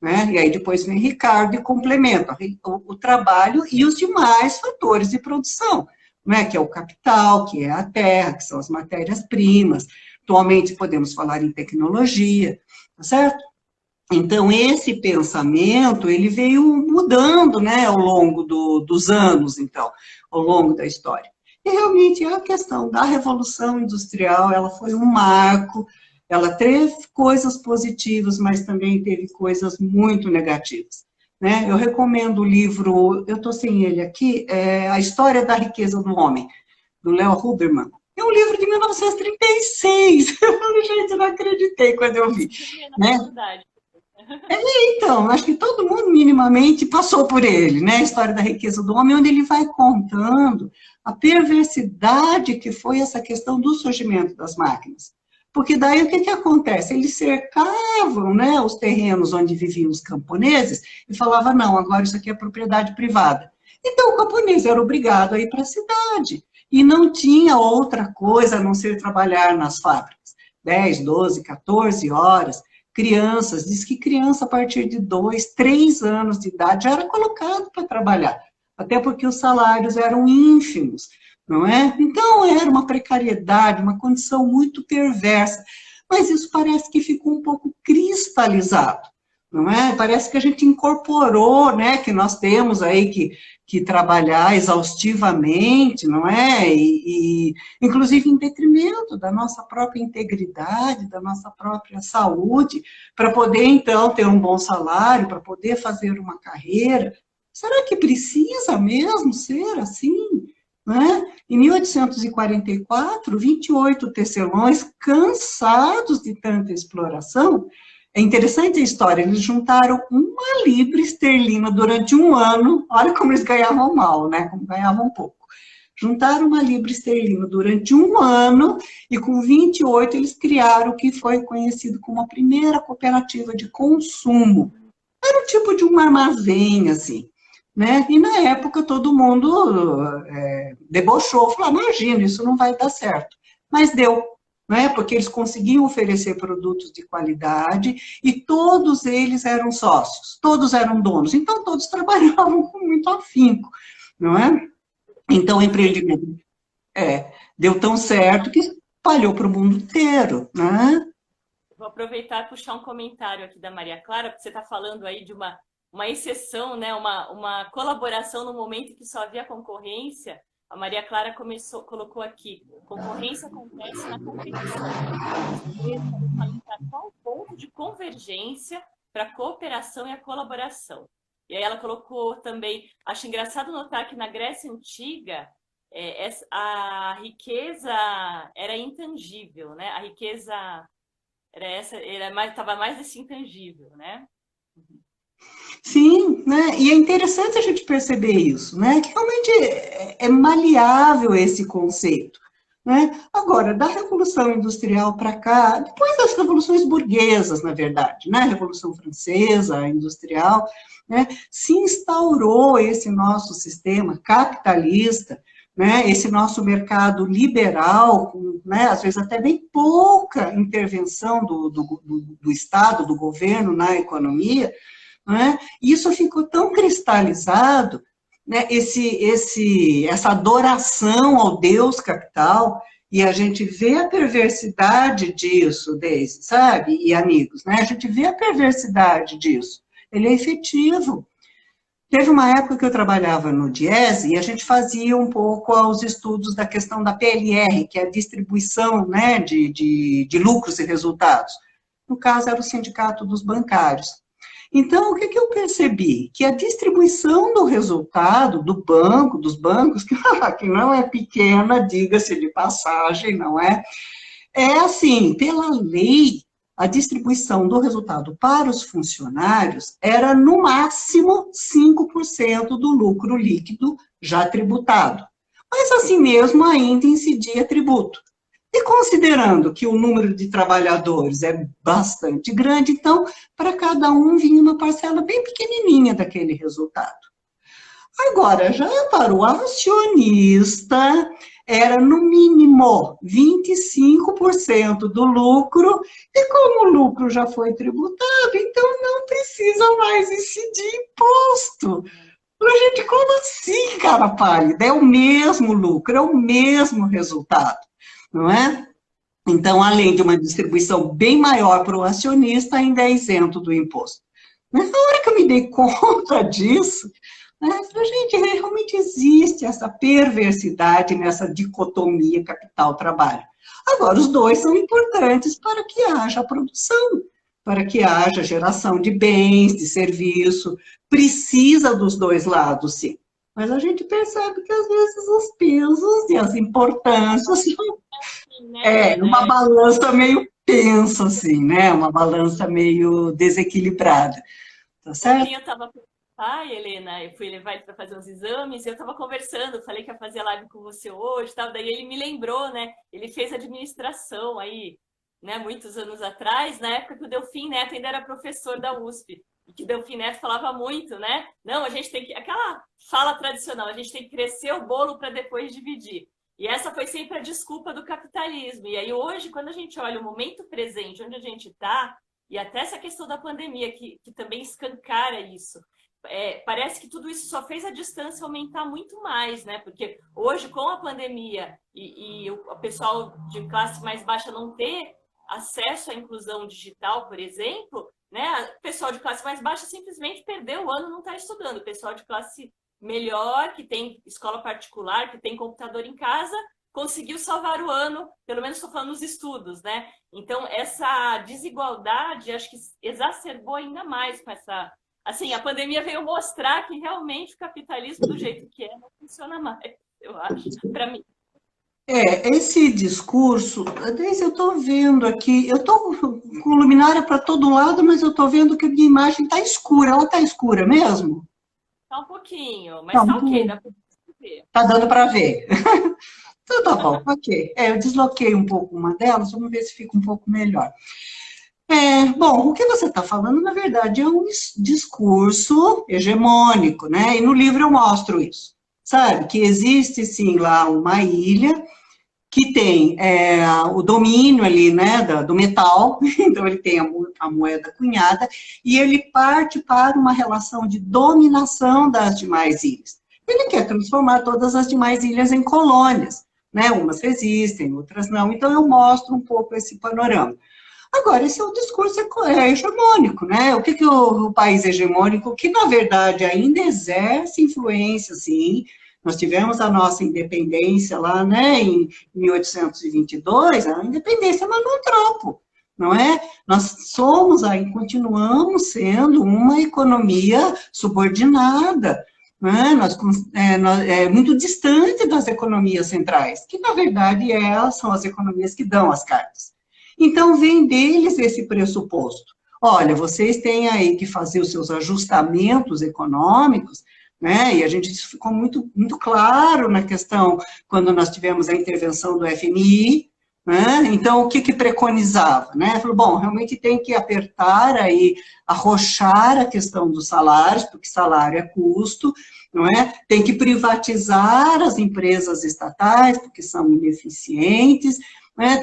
Né? E aí depois vem Ricardo e complementa o trabalho e os demais fatores de produção, né? Que é o capital, que é a terra, que são as matérias-primas. Atualmente podemos falar em tecnologia, tá certo? Então, esse pensamento, ele veio mudando, né, ao longo dos anos, então, ao longo da história. E realmente a questão da Revolução Industrial, ela foi um marco, ela teve coisas positivas, mas também teve coisas muito negativas. Né? Eu recomendo o livro, eu estou sem ele aqui, A História da Riqueza do Homem, do Leo Huberman. É um livro de 1936. Gente, não acreditei quando eu vi. Né? Então, acho que todo mundo minimamente passou por ele, né? A História da Riqueza do Homem, onde ele vai contando a perversidade que foi essa questão do surgimento das máquinas. Porque daí o que acontece? Eles cercavam, né, os terrenos onde viviam os camponeses e falavam, não, agora isso aqui é propriedade privada. Então o camponês era obrigado a ir para a cidade e não tinha outra coisa a não ser trabalhar nas fábricas. 10, 12, 14 horas. Crianças, diz que criança a partir de 2, 3 anos de idade já era colocado para trabalhar, até porque os salários eram ínfimos, não é? Então, era uma precariedade, uma condição muito perversa, mas isso parece que ficou um pouco cristalizado, não é? Parece que a gente incorporou, né, que nós temos aí que trabalhar exaustivamente, não é? Inclusive em detrimento da nossa própria integridade, da nossa própria saúde, para poder, então, ter um bom salário, para poder fazer uma carreira. Será que precisa mesmo ser assim? Né? Em 1844, 28 tecelões, cansados de tanta exploração, é interessante a história, eles juntaram 1 libra esterlina durante 1 ano, olha como eles ganhavam mal, né? Como ganhavam pouco. juntaram uma libra esterlina durante um ano e com 28 eles criaram o que foi conhecido como a primeira cooperativa de consumo. Era um tipo de um armazém, assim, né? E na época todo mundo debochou, falou, imagina, isso não vai dar certo. Mas deu, né? Porque eles conseguiam oferecer produtos de qualidade e todos eles eram sócios, todos eram donos, então todos trabalhavam com muito afinco, não é? Então o empreendimento deu tão certo que espalhou para o mundo inteiro, né? Vou aproveitar e puxar um comentário aqui da Maria Clara, porque você está falando aí de uma exceção, né? Uma colaboração no momento em que só havia concorrência. A Maria Clara colocou aqui, concorrência acontece na competição. Qual o ponto de convergência para a cooperação e a colaboração? E aí ela colocou também, acho engraçado notar que na Grécia Antiga, a riqueza era intangível, né? A riqueza estava mais desse intangível, né? Sim, né? E é interessante a gente perceber isso, né? Que realmente é maleável esse conceito, né? Agora, da Revolução Industrial para cá, depois das revoluções burguesas, na verdade, né? A Revolução Francesa, a Industrial, né? Se instaurou esse nosso sistema capitalista, né? Esse nosso mercado liberal, com, né? Às vezes até bem pouca intervenção do Estado, do governo na economia, né? Isso ficou tão cristalizado, né? Essa adoração ao Deus capital, e a gente vê a perversidade disso, Deise, sabe? E amigos, né? A gente vê a perversidade disso. Ele é efetivo. Teve uma época que eu trabalhava no Diese e a gente fazia um pouco os estudos da questão da PLR, que é a distribuição, né, de lucros e resultados. No caso, era o sindicato dos bancários. Então, o que eu percebi? Que a distribuição do resultado dos bancos, que não é pequena, diga-se de passagem, não é? É assim, pela lei, a distribuição do resultado para os funcionários era, no máximo, 5% do lucro líquido já tributado. Mas, assim mesmo, ainda incidia tributo. E considerando que o número de trabalhadores é bastante grande, então, para cada um vinha uma parcela bem pequenininha daquele resultado. Agora, já para o acionista, era no mínimo 25% do lucro, e como o lucro já foi tributado, então não precisa mais incidir imposto. Gente, como assim, cara pálida? É o mesmo lucro, é o mesmo resultado, não é? Então, além de uma distribuição bem maior para o acionista, ainda é isento do imposto. Mas na hora que eu me dei conta disso, né, eu falei, gente, realmente existe essa perversidade nessa dicotomia capital-trabalho. Agora, os dois são importantes para que haja produção, para que haja geração de bens, de serviço, precisa dos dois lados, sim. Mas a gente percebe que, às vezes, os pesos e as importâncias uma balança meio tensa, assim, né? Uma balança meio desequilibrada. Tá certo? Eu estava com o pai, Helena, eu fui levar ele para fazer uns exames, e eu estava conversando, falei que ia fazer live com você hoje, tal, daí ele me lembrou, né? Ele fez administração aí, né, muitos anos atrás, na época que o Delfim Neto ainda era professor da USP. E que Delfim Neto falava muito, né? Não, a gente tem que... Aquela fala tradicional, a gente tem que crescer o bolo para depois dividir. E essa foi sempre a desculpa do capitalismo. E aí hoje, quando a gente olha o momento presente, onde a gente está, e até essa questão da pandemia, que também escancara isso, parece que tudo isso só fez a distância aumentar muito mais, né? Porque hoje, com a pandemia e o pessoal de classe mais baixa não ter acesso à inclusão digital, por exemplo, né? O pessoal de classe mais baixa simplesmente perdeu o ano, não está estudando. O pessoal de classe melhor, que tem escola particular, que tem computador em casa, conseguiu salvar o ano, pelo menos estou falando nos estudos, né? Então, essa desigualdade, acho que exacerbou ainda mais com essa... Assim, a pandemia veio mostrar que realmente o capitalismo, do jeito que não funciona mais, eu acho, para mim. Esse discurso, desde eu estou vendo aqui, eu estou com luminária para todo lado, mas eu estou vendo que a minha imagem está escura. Ela está escura mesmo? Tá um pouquinho, mas tá ok, dá para ver. Tá dando para ver. Então tá bom, ok. Eu desloquei um pouco uma delas, vamos ver se fica um pouco melhor. Bom, o que você está falando, na verdade, é um discurso hegemônico, né? E no livro eu mostro isso. Sabe, que existe, sim, lá uma ilha que tem o domínio ali, né, do metal, então ele tem a moeda cunhada, e ele parte para uma relação de dominação das demais ilhas. Ele quer transformar todas as demais ilhas em colônias, né, umas resistem, outras não, então eu mostro um pouco esse panorama. Agora, esse é o discurso hegemônico, né? O que o país hegemônico, que na verdade ainda exerce influência, sim. Nós tivemos a nossa independência lá, né, em 1822, a independência, mas num troco, não é? Nós somos aí, continuamos sendo uma economia subordinada, né? Muito distante das economias centrais, que na verdade elas são as economias que dão as cartas. Então, vem deles esse pressuposto. Olha, vocês têm aí que fazer os seus ajustamentos econômicos, né? E a gente, isso ficou muito, muito claro na questão, quando nós tivemos a intervenção do FMI, né? Então, o que preconizava, né? Falou, bom, realmente tem que apertar aí, arrochar a questão dos salários, porque salário é custo, não é? Tem que privatizar as empresas estatais, porque são ineficientes,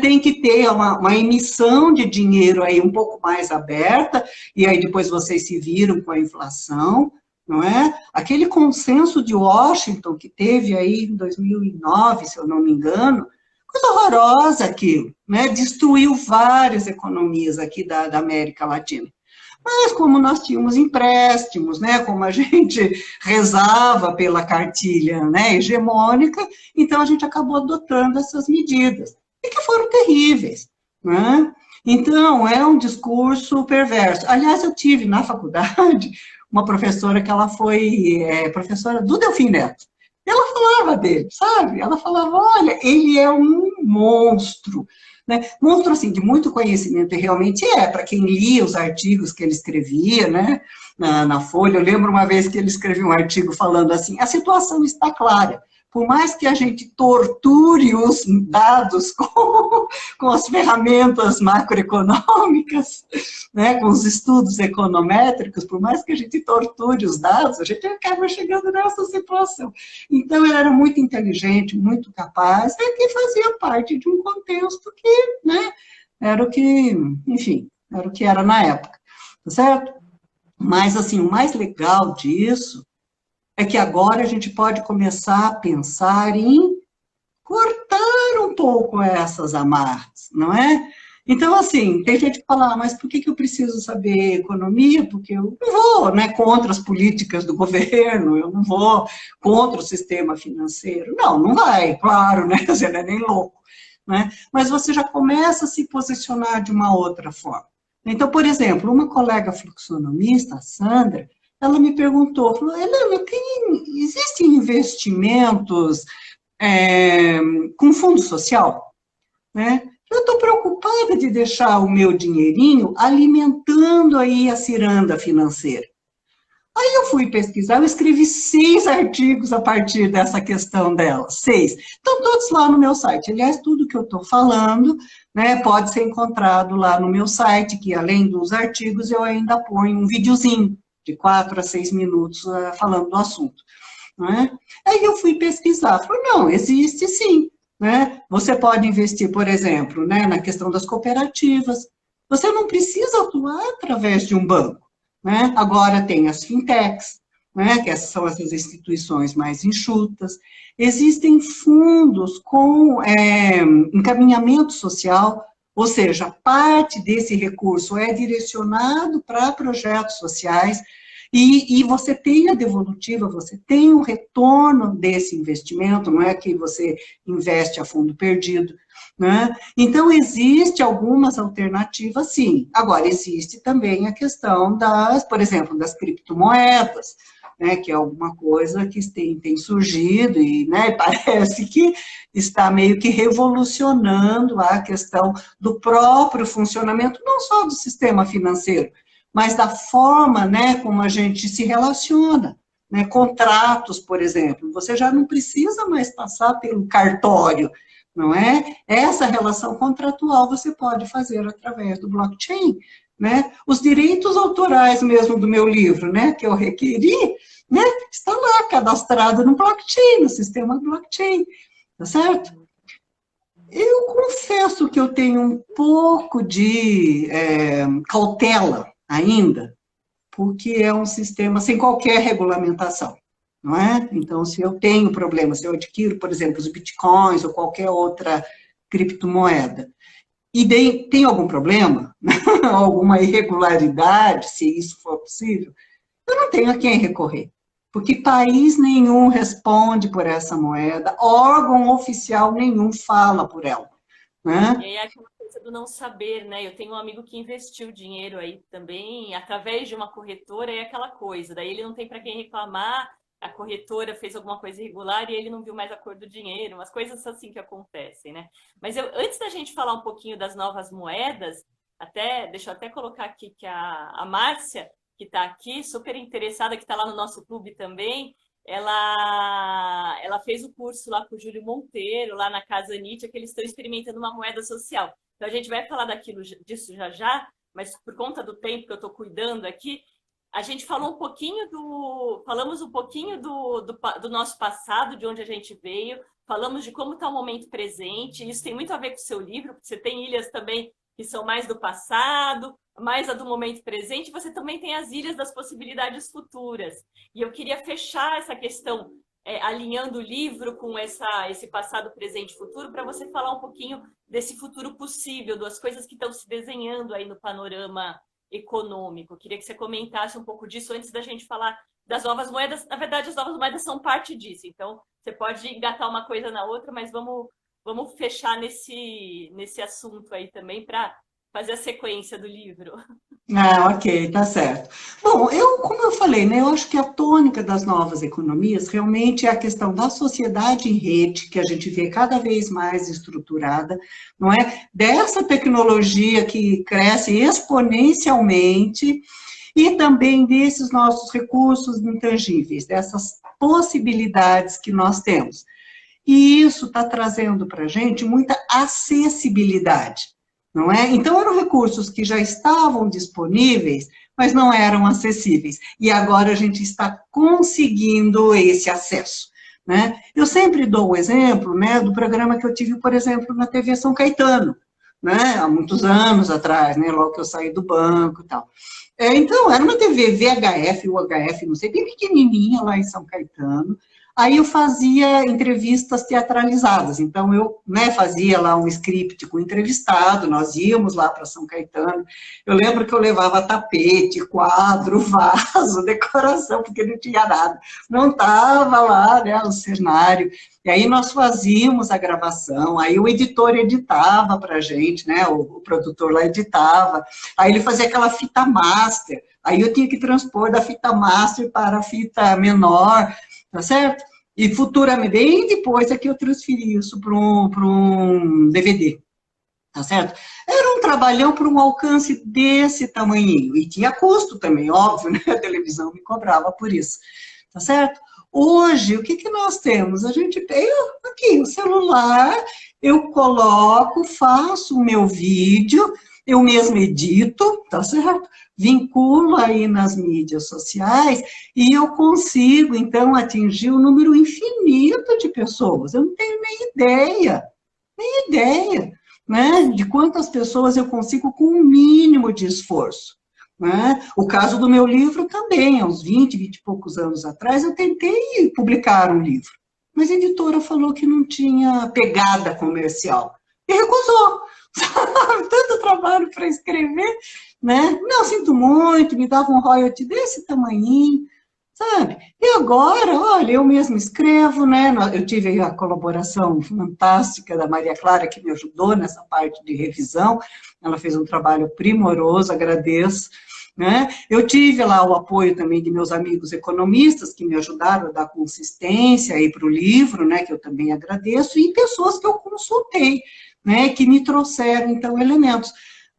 tem que ter uma emissão de dinheiro aí um pouco mais aberta, e aí depois vocês se viram com a inflação, não é? Aquele consenso de Washington que teve aí em 2009, se eu não me engano, coisa horrorosa aquilo, né? Destruiu várias economias aqui da América Latina. Mas como nós tínhamos empréstimos, né, como a gente rezava pela cartilha, né, hegemônica, então a gente acabou adotando essas medidas, e que foram terríveis, né? Então, é um discurso perverso. Aliás, eu tive na faculdade uma professora que ela foi professora do Delfim Neto. Ela falava dele, sabe? Ela falava, olha, ele é um monstro, né? Monstro, assim, de muito conhecimento, e realmente para quem lia os artigos que ele escrevia, né, na Folha. Eu lembro uma vez que ele escreveu um artigo falando assim, a situação está clara, por mais que a gente torture os dados com as ferramentas macroeconômicas, né, com os estudos econométricos, por mais que a gente torture os dados, a gente acaba chegando nessa situação. Então, ele era muito inteligente, muito capaz, e que fazia parte de um contexto que, né, era o que, enfim, era o que era na época, tá certo? Mas, assim, o mais legal disso é que agora a gente pode começar a pensar em cortar um pouco essas amarras, não é? Então, assim, tem gente que fala, mas por que eu preciso saber economia? Porque eu não vou, né, contra as políticas do governo, eu não vou contra o sistema financeiro. Não, não vai, claro, né, você não é nem louco, né? Mas você já começa a se posicionar de uma outra forma. Então, por exemplo, uma colega fluxonomista, a Sandra, ela me perguntou, falou, Helena, existem investimentos com fundo social? Né? Eu estou preocupada de deixar o meu dinheirinho alimentando aí a ciranda financeira. Aí eu fui pesquisar, eu escrevi 6 artigos a partir dessa questão dela, 6. Estão todos lá no meu site. Aliás, tudo que eu estou falando, né, pode ser encontrado lá no meu site, que além dos artigos, eu ainda ponho um videozinho de 4 a 6 minutos falando do assunto. Né? Aí eu fui pesquisar, falei, não, existe sim. Né? Você pode investir, por exemplo, né, na questão das cooperativas. Você não precisa atuar através de um banco. Né? Agora tem as fintechs, né, que são essas instituições mais enxutas. Existem fundos com encaminhamento social, ou seja, parte desse recurso é direcionado para projetos sociais, e você tem a devolutiva, você tem o retorno desse investimento, não é que você investe a fundo perdido, né? Então, existe algumas alternativas, sim. Agora, existe também a questão por exemplo, das criptomoedas, né, que é alguma coisa que tem surgido e, né, parece que está meio que revolucionando a questão do próprio funcionamento, não só do sistema financeiro, mas da forma, né, como a gente se relaciona, né? Contratos, por exemplo, você já não precisa mais passar pelo cartório, não é? Essa relação contratual você pode fazer através do blockchain, né? Os direitos autorais mesmo do meu livro, né, que eu requeri, né, está lá cadastrado no blockchain, no sistema blockchain, tá certo? Eu confesso que eu tenho um pouco de cautela ainda, porque é um sistema sem qualquer regulamentação, não é? Então, se eu tenho problema, se eu adquiro, por exemplo, os bitcoins ou qualquer outra criptomoeda, e tem algum problema, alguma irregularidade, se isso for possível, eu não tenho a quem recorrer. Porque país nenhum responde por essa moeda, órgão oficial nenhum fala por ela, né? E aí aquela coisa do não saber, né? Eu tenho um amigo que investiu dinheiro aí também, através de uma corretora, e aquela coisa. Daí ele não tem para quem reclamar, a corretora fez alguma coisa irregular e ele não viu mais a cor do dinheiro, umas coisas assim que acontecem, né? Mas antes da gente falar um pouquinho das novas moedas, deixa eu até colocar aqui que a Márcia, que está aqui, super interessada, que está lá no nosso clube também, ela fez o curso lá com o Júlio Monteiro, lá na Casa Nietzsche, que eles estão experimentando uma moeda social. Então, a gente vai falar disso já, mas por conta do tempo que eu estou cuidando aqui, a gente falamos um pouquinho do nosso passado, de onde a gente veio, falamos de como está o momento presente, isso tem muito a ver com o seu livro, porque você tem ilhas também que são mais do passado, mais a do momento presente, você também tem as ilhas das possibilidades futuras. E eu queria fechar essa questão, alinhando o livro com esse passado, presente e futuro, para você falar um pouquinho desse futuro possível, das coisas que estão se desenhando aí no panorama econômico. Eu queria que você comentasse um pouco disso antes da gente falar das novas moedas. Na verdade, as novas moedas são parte disso, então você pode engatar uma coisa na outra, mas vamos fechar nesse assunto aí também para fazer a sequência do livro. Ah, ok, tá certo. Bom, como eu falei, né, eu acho que a tônica das novas economias realmente é a questão da sociedade em rede, que a gente vê cada vez mais estruturada, não é? Dessa tecnologia que cresce exponencialmente e também desses nossos recursos intangíveis, dessas possibilidades que nós temos. E isso está trazendo para a gente muita acessibilidade, não é? Então, eram recursos que já estavam disponíveis, mas não eram acessíveis. E agora a gente está conseguindo esse acesso, né? Eu sempre dou o exemplo, né, do programa que eu tive, por exemplo, na TV São Caetano, né, há muitos anos atrás, né, logo que eu saí do banco e tal. Então, era uma TV VHF, UHF, não sei, bem pequenininha lá em São Caetano. Aí eu fazia entrevistas teatralizadas, então eu, né, fazia lá um script com o entrevistado, nós íamos lá para São Caetano, eu lembro que eu levava tapete, quadro, vaso, decoração, porque não tinha nada, não estava lá, né, o cenário, e aí nós fazíamos a gravação, aí o editor editava para a gente, né, o produtor lá editava, aí ele fazia aquela fita master, aí eu tinha que transpor da fita master para a fita menor, tá certo? E futuramente, bem depois é que eu transferi isso para um DVD, tá certo? Era um trabalhão para um alcance desse tamanhinho, e tinha custo também, óbvio, né? A televisão me cobrava por isso, tá certo? Hoje, o que nós temos? A gente tem aqui o celular, eu coloco, faço o meu vídeo, eu mesmo edito, tá certo? Vinculo aí nas mídias sociais e eu consigo, então, atingir um número infinito de pessoas. Eu não tenho nem ideia, né, de quantas pessoas eu consigo com um mínimo de esforço, né? O caso do meu livro também, há uns 20 e poucos anos atrás, eu tentei publicar um livro, mas a editora falou que não tinha pegada comercial e recusou. Tanto trabalho para escrever, né? Não, sinto muito, me dava um royalty desse tamanhinho, sabe? E agora, olha, eu mesmo escrevo, né? Eu tive a colaboração fantástica da Maria Clara, que me ajudou nessa parte de revisão, ela fez um trabalho primoroso, agradeço, né? Eu tive lá o apoio também de meus amigos economistas, que me ajudaram a dar consistência aí para o livro, né? Que eu também agradeço, e pessoas que eu consultei, né, que me trouxeram, então, elementos.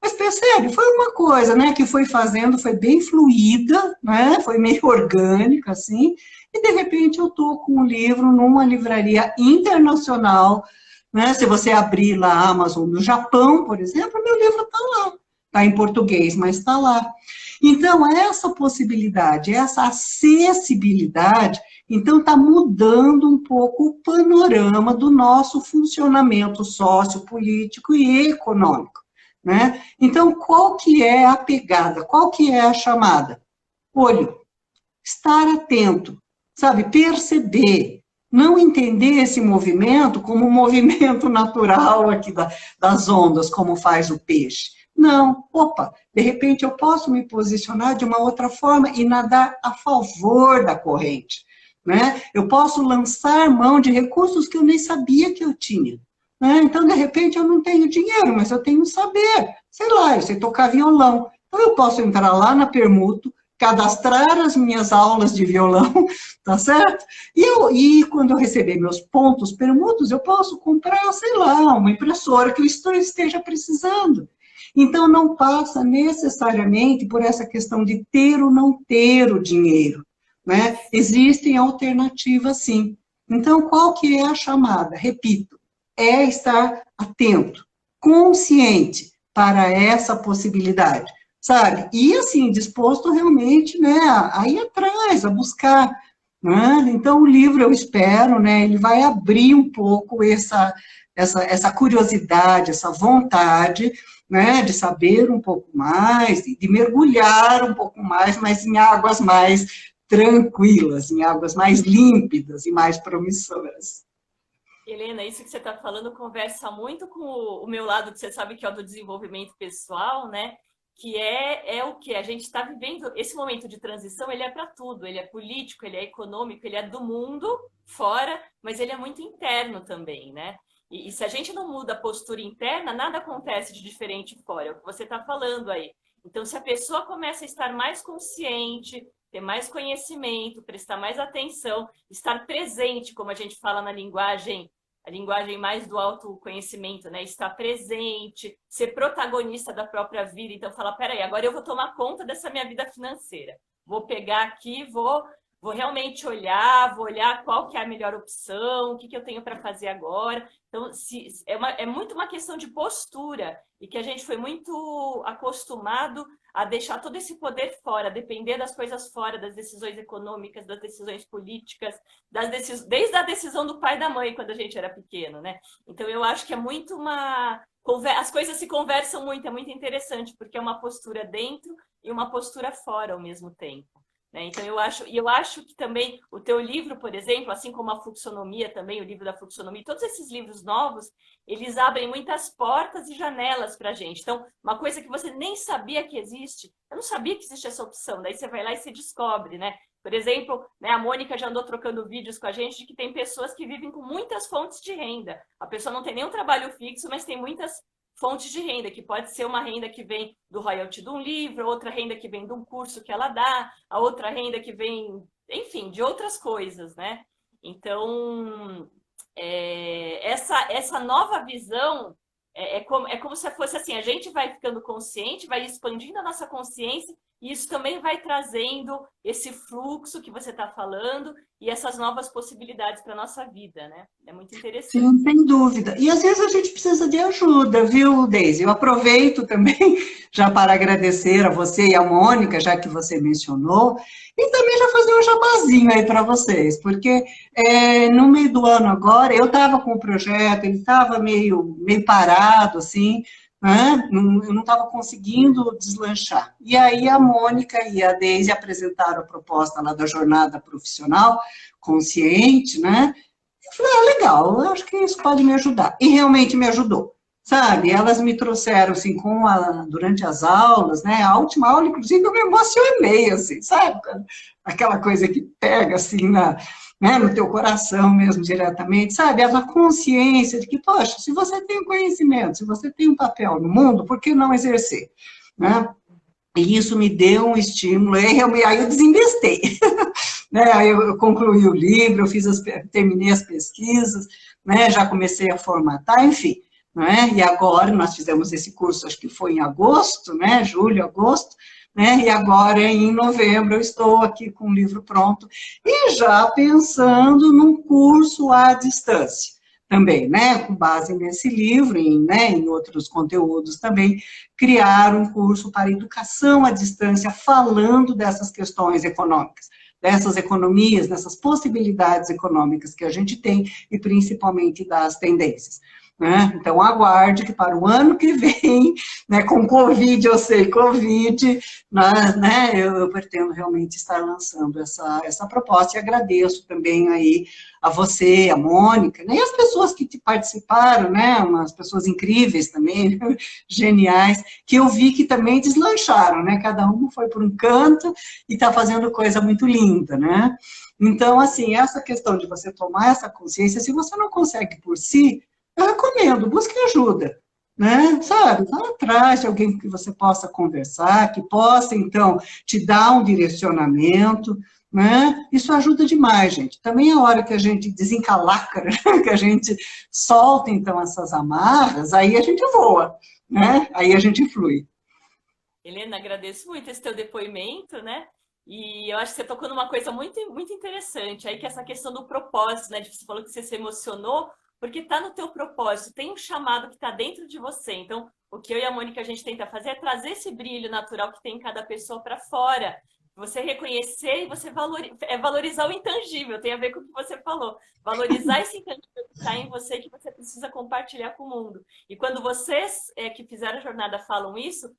Mas percebe, foi uma coisa, né, que foi fazendo, foi bem fluida, né, foi meio orgânica, assim, e de repente eu estou com um livro numa livraria internacional, né, se você abrir lá a Amazon do Japão, por exemplo, meu livro está lá, está em português, mas está lá. Então, essa possibilidade, essa acessibilidade, então está mudando um pouco o panorama do nosso funcionamento sociopolítico e econômico, né? Então, qual que é a pegada? Qual que é a chamada? Olho, estar atento, sabe? Perceber, não entender esse movimento como um movimento natural aqui das ondas, como faz o peixe. Não, opa, de repente eu posso me posicionar de uma outra forma e nadar a favor da corrente, né? Eu posso lançar mão de recursos que eu nem sabia que eu tinha. Então, de repente, eu não tenho dinheiro, mas eu tenho saber. Sei lá, eu sei tocar violão. Então, eu posso entrar lá na Permuto, cadastrar as minhas aulas de violão, tá certo? E quando eu receber meus pontos permutos, eu posso comprar, sei lá, uma impressora que eu esteja precisando. Então, não passa necessariamente por essa questão de ter ou não ter o dinheiro, né? Existem alternativas, sim. Então, qual que é a chamada? Repito, é estar atento, consciente para essa possibilidade, sabe? E, assim, disposto realmente, né, a ir atrás, a buscar, né? Então, o livro, eu espero, né, ele vai abrir um pouco essa curiosidade, essa vontade, né, de saber um pouco mais, de mergulhar um pouco mais, mas em águas mais tranquilas, em águas mais límpidas e mais promissoras. Helena, isso que você está falando conversa muito com o meu lado, que você sabe que é o do desenvolvimento pessoal, né? Que é o que a gente está vivendo. Esse momento de transição, ele é para tudo. Ele é político, ele é econômico, ele é do mundo fora, mas ele é muito interno também, né? E se a gente não muda a postura interna, nada acontece de diferente fora. É o que você está falando aí. Então, se a pessoa começa a estar mais consciente, ter mais conhecimento, prestar mais atenção, estar presente, como a gente fala na linguagem, a linguagem mais do autoconhecimento, né? Estar presente, ser protagonista da própria vida. Então, falar, peraí, agora eu vou tomar conta dessa minha vida financeira. Vou pegar aqui, vou realmente olhar, vou olhar qual que é a melhor opção, o que eu tenho para fazer agora. Então, é muito uma questão de postura, e que a gente foi muito acostumado a deixar todo esse poder fora, depender das coisas fora, das decisões econômicas, das decisões políticas, desde a decisão do pai e da mãe, quando a gente era pequeno, né? Então, eu acho que é muito as coisas se conversam muito, é muito interessante, porque é uma postura dentro e uma postura fora ao mesmo tempo. Então, eu acho que também o teu livro, por exemplo, assim como a Fluxonomia também, o livro da Fluxonomia, todos esses livros novos, eles abrem muitas portas e janelas para a gente. Então, uma coisa que você nem sabia que existe, eu não sabia que existe essa opção, daí você vai lá e você descobre, né? Por exemplo, né, a Mônica já andou trocando vídeos com a gente de que tem pessoas que vivem com muitas fontes de renda. A pessoa não tem nenhum trabalho fixo, mas tem muitas fontes de renda, que pode ser uma renda que vem do royalty de um livro, outra renda que vem de um curso que ela dá, a outra renda que vem, enfim, de outras coisas, né? Então, essa nova visão é como se fosse assim, a gente vai ficando consciente, vai expandindo a nossa consciência, e isso também vai trazendo esse fluxo que você está falando e essas novas possibilidades para a nossa vida, né? É muito interessante. Sim, sem dúvida. E às vezes a gente precisa de ajuda, viu, Deise? Eu aproveito também já para agradecer a você e a Mônica, já que você mencionou, e também já fazer um jabazinho aí para vocês, porque no meio do ano agora, eu estava com o projeto, ele estava meio parado, assim, né? Eu não estava conseguindo deslanchar. E aí a Mônica e a Deise apresentaram a proposta lá da jornada profissional consciente, né? Eu falei, legal, eu acho que isso pode me ajudar. E realmente me ajudou, sabe? Elas me trouxeram, assim, durante as aulas, né? A última aula, inclusive, eu me emocionei, assim, sabe? Aquela coisa que pega, assim, né, no teu coração mesmo, diretamente, sabe? A consciência de que, poxa, se você tem conhecimento, se você tem um papel no mundo, por que não exercer? Né? E isso me deu um estímulo, aí eu desinvestei. Né? Aí eu concluí o livro, terminei as pesquisas, né? Já comecei a formatar, enfim. né? E agora nós fizemos esse curso, acho que foi em agosto, né? Julho, agosto, né? E agora em novembro eu estou aqui com o livro pronto e já pensando num curso à distância também, né? Com base nesse livro, né? Em outros conteúdos também, criar um curso para educação à distância falando dessas questões econômicas, dessas economias, dessas possibilidades econômicas que a gente tem e principalmente das tendências. Né? Então, aguarde que para o ano que vem, né, com Covid, eu sei, Covid, né, eu pretendo realmente estar lançando essa proposta e agradeço também aí a você, a Mônica, né, e as pessoas que participaram, né, umas pessoas incríveis também, geniais, que eu vi que também deslancharam, né, cada um foi por um canto e está fazendo coisa muito linda, né. Então, assim, essa questão de você tomar essa consciência, se você não consegue por si, eu recomendo, busque ajuda, né? Sabe? Vá atrás de alguém que você possa conversar, que possa, então, te dar um direcionamento, né? Isso ajuda demais, gente. Também a hora que a gente desencalacra, que a gente solta, então, essas amarras, aí a gente voa, né? Aí a gente flui. Helena, agradeço muito esse teu depoimento, né? E eu acho que você tocou numa coisa muito, muito interessante, aí que é essa questão do propósito, né? Você falou que você se emocionou, porque está no teu propósito, tem um chamado que está dentro de você. Então, o que eu e a Mônica a gente tenta fazer é trazer esse brilho natural que tem em cada pessoa para fora. Você reconhecer e você valorizar o intangível, tem a ver com o que você falou. Valorizar esse intangível que está em você, que você precisa compartilhar com o mundo. E quando vocês que fizeram a jornada falam isso,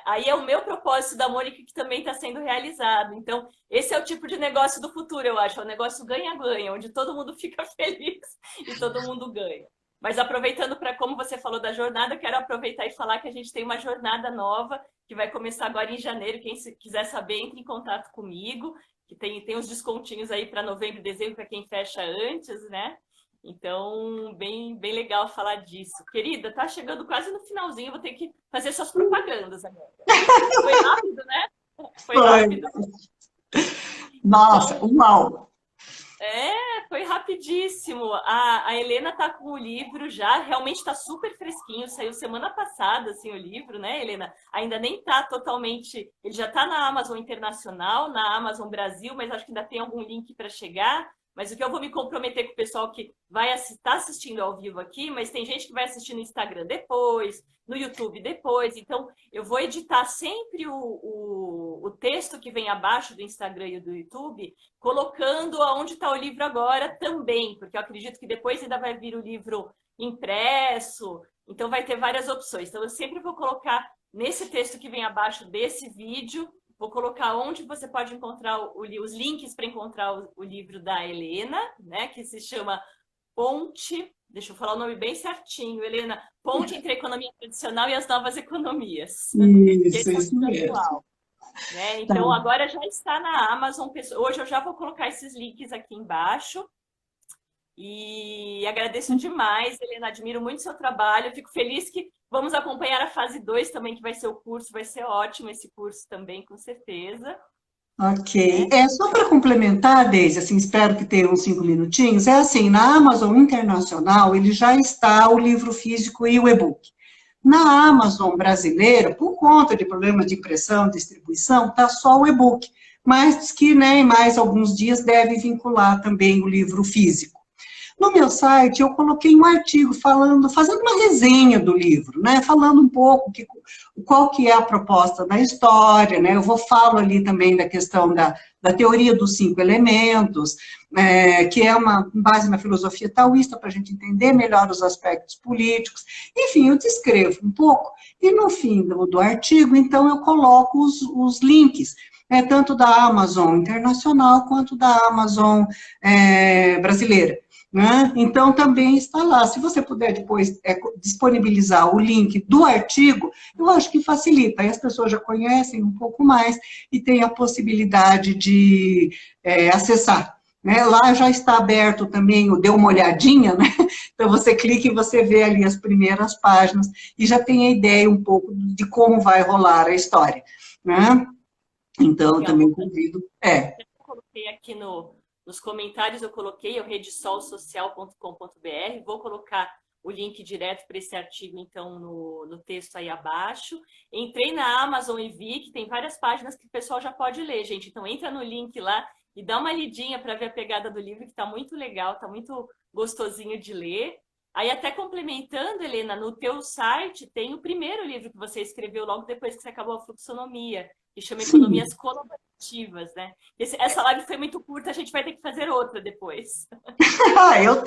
aí é o meu propósito da Mônica que também está sendo realizado. Então, esse é o tipo de negócio do futuro, eu acho. É um negócio ganha-ganha, onde todo mundo fica feliz e todo mundo ganha. Mas aproveitando para como você falou da jornada, quero aproveitar e falar que a gente tem uma jornada nova que vai começar agora em janeiro. Quem quiser saber, entre em contato comigo, que tem uns descontinhos aí para novembro e dezembro para quem fecha antes, né? Então, bem legal falar disso. Querida, tá chegando quase no finalzinho, vou ter que fazer suas propagandas agora. Foi rápido, né? Foi rápido. Nossa, Então, uau! foi rapidíssimo. A Helena tá com o livro já, realmente está super fresquinho, saiu semana passada, assim, o livro, né, Helena? Ainda nem tá totalmente... Ele já tá na Amazon Internacional, na Amazon Brasil, mas acho que ainda tem algum link para chegar. Mas o que eu vou me comprometer com o pessoal que vai estar assistindo ao vivo aqui, mas tem gente que vai assistir no Instagram depois, no YouTube depois. Então, eu vou editar sempre o texto que vem abaixo do Instagram e do YouTube, colocando aonde está o livro agora também, porque eu acredito que depois ainda vai vir o livro impresso, então vai ter várias opções. Então, eu sempre vou colocar nesse texto que vem abaixo desse vídeo. Vou colocar onde você pode encontrar os links para encontrar o livro da Helena, né, que se chama Ponte, deixa eu falar o nome bem certinho, Helena, Ponte entre a Economia Tradicional e as Novas Economias. Isso mesmo. Atual, né? Tá. Então, agora já está na Amazon. Hoje eu já vou colocar esses links aqui embaixo. E agradeço demais, Helena, admiro muito o seu trabalho. Fico feliz que vamos acompanhar a fase 2 também, que vai ser o curso. Vai ser ótimo esse curso também, com certeza. Ok. Só para complementar, Deise, assim, espero que tenha uns 5 minutinhos, assim, na Amazon Internacional, ele já está o livro físico e o e-book. Na Amazon brasileira, por conta de problemas de impressão, distribuição, está só o e-book, mas que, né, em mais alguns dias deve vincular também o livro físico. No meu site, eu coloquei um artigo fazendo uma resenha do livro, né, falando um pouco qual que é a proposta da história, né, eu falo ali também da questão da teoria dos 5 elementos, que é uma base na filosofia taoísta, para a gente entender melhor os aspectos políticos. Enfim, eu descrevo um pouco, e no fim do artigo, então, eu coloco os links, tanto da Amazon Internacional, quanto da Amazon brasileira. Né? Então, também está lá. Se você puder depois disponibilizar o link do artigo, eu acho que facilita. Aí as pessoas já conhecem um pouco mais e têm a possibilidade de acessar. Né? Lá já está aberto também o Dê uma olhadinha, né? Então você clica e você vê ali as primeiras páginas e já tem a ideia um pouco de como vai rolar a história. Né? Então, eu também convido. Eu coloquei aqui nos comentários, eu coloquei o redesolsocial.com.br, vou colocar o link direto para esse artigo, então, no texto aí abaixo. Entrei na Amazon e vi que tem várias páginas que o pessoal já pode ler, gente. Então, entra no link lá e dá uma lidinha para ver a pegada do livro, que está muito legal, está muito gostosinho de ler. Aí, até complementando, Helena, no teu site tem o primeiro livro que você escreveu logo depois que você acabou a fluxonomia, que chama Sim. Economias Colaborativas, né? Essa live foi muito curta, a gente vai ter que fazer outra depois. Ah, eu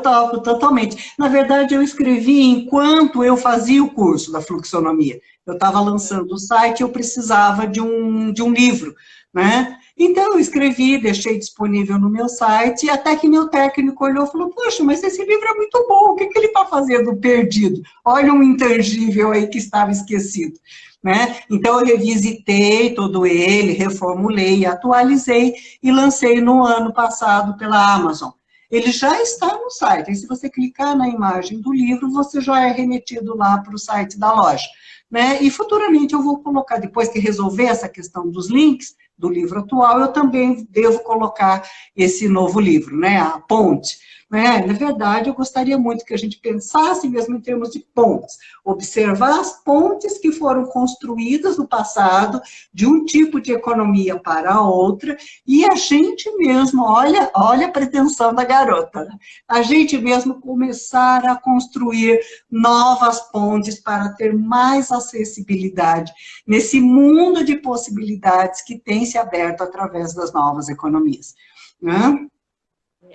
topo totalmente. Na verdade, eu escrevi enquanto eu fazia o curso da fluxonomia. Eu estava lançando o site, eu precisava de um livro, né? Então, eu escrevi, deixei disponível no meu site, até que meu técnico olhou e falou, poxa, mas esse livro é muito bom, o que que ele está fazendo perdido? Olha um intangível aí que estava esquecido. Né? Então, eu revisitei todo ele, reformulei, atualizei e lancei no ano passado pela Amazon. Ele já está no site, e se você clicar na imagem do livro, você já é remetido lá para o site da loja. Né? E futuramente eu vou colocar, depois que resolver essa questão dos links do livro atual, eu também devo colocar esse novo livro, né? A Ponte. Né? Na verdade, eu gostaria muito que a gente pensasse mesmo em termos de pontes, observar as pontes que foram construídas no passado, de um tipo de economia para outra, e a gente mesmo, olha a pretensão da garota, né? A gente mesmo começar a construir novas pontes para ter mais acessibilidade nesse mundo de possibilidades que tem se aberto através das novas economias. Né?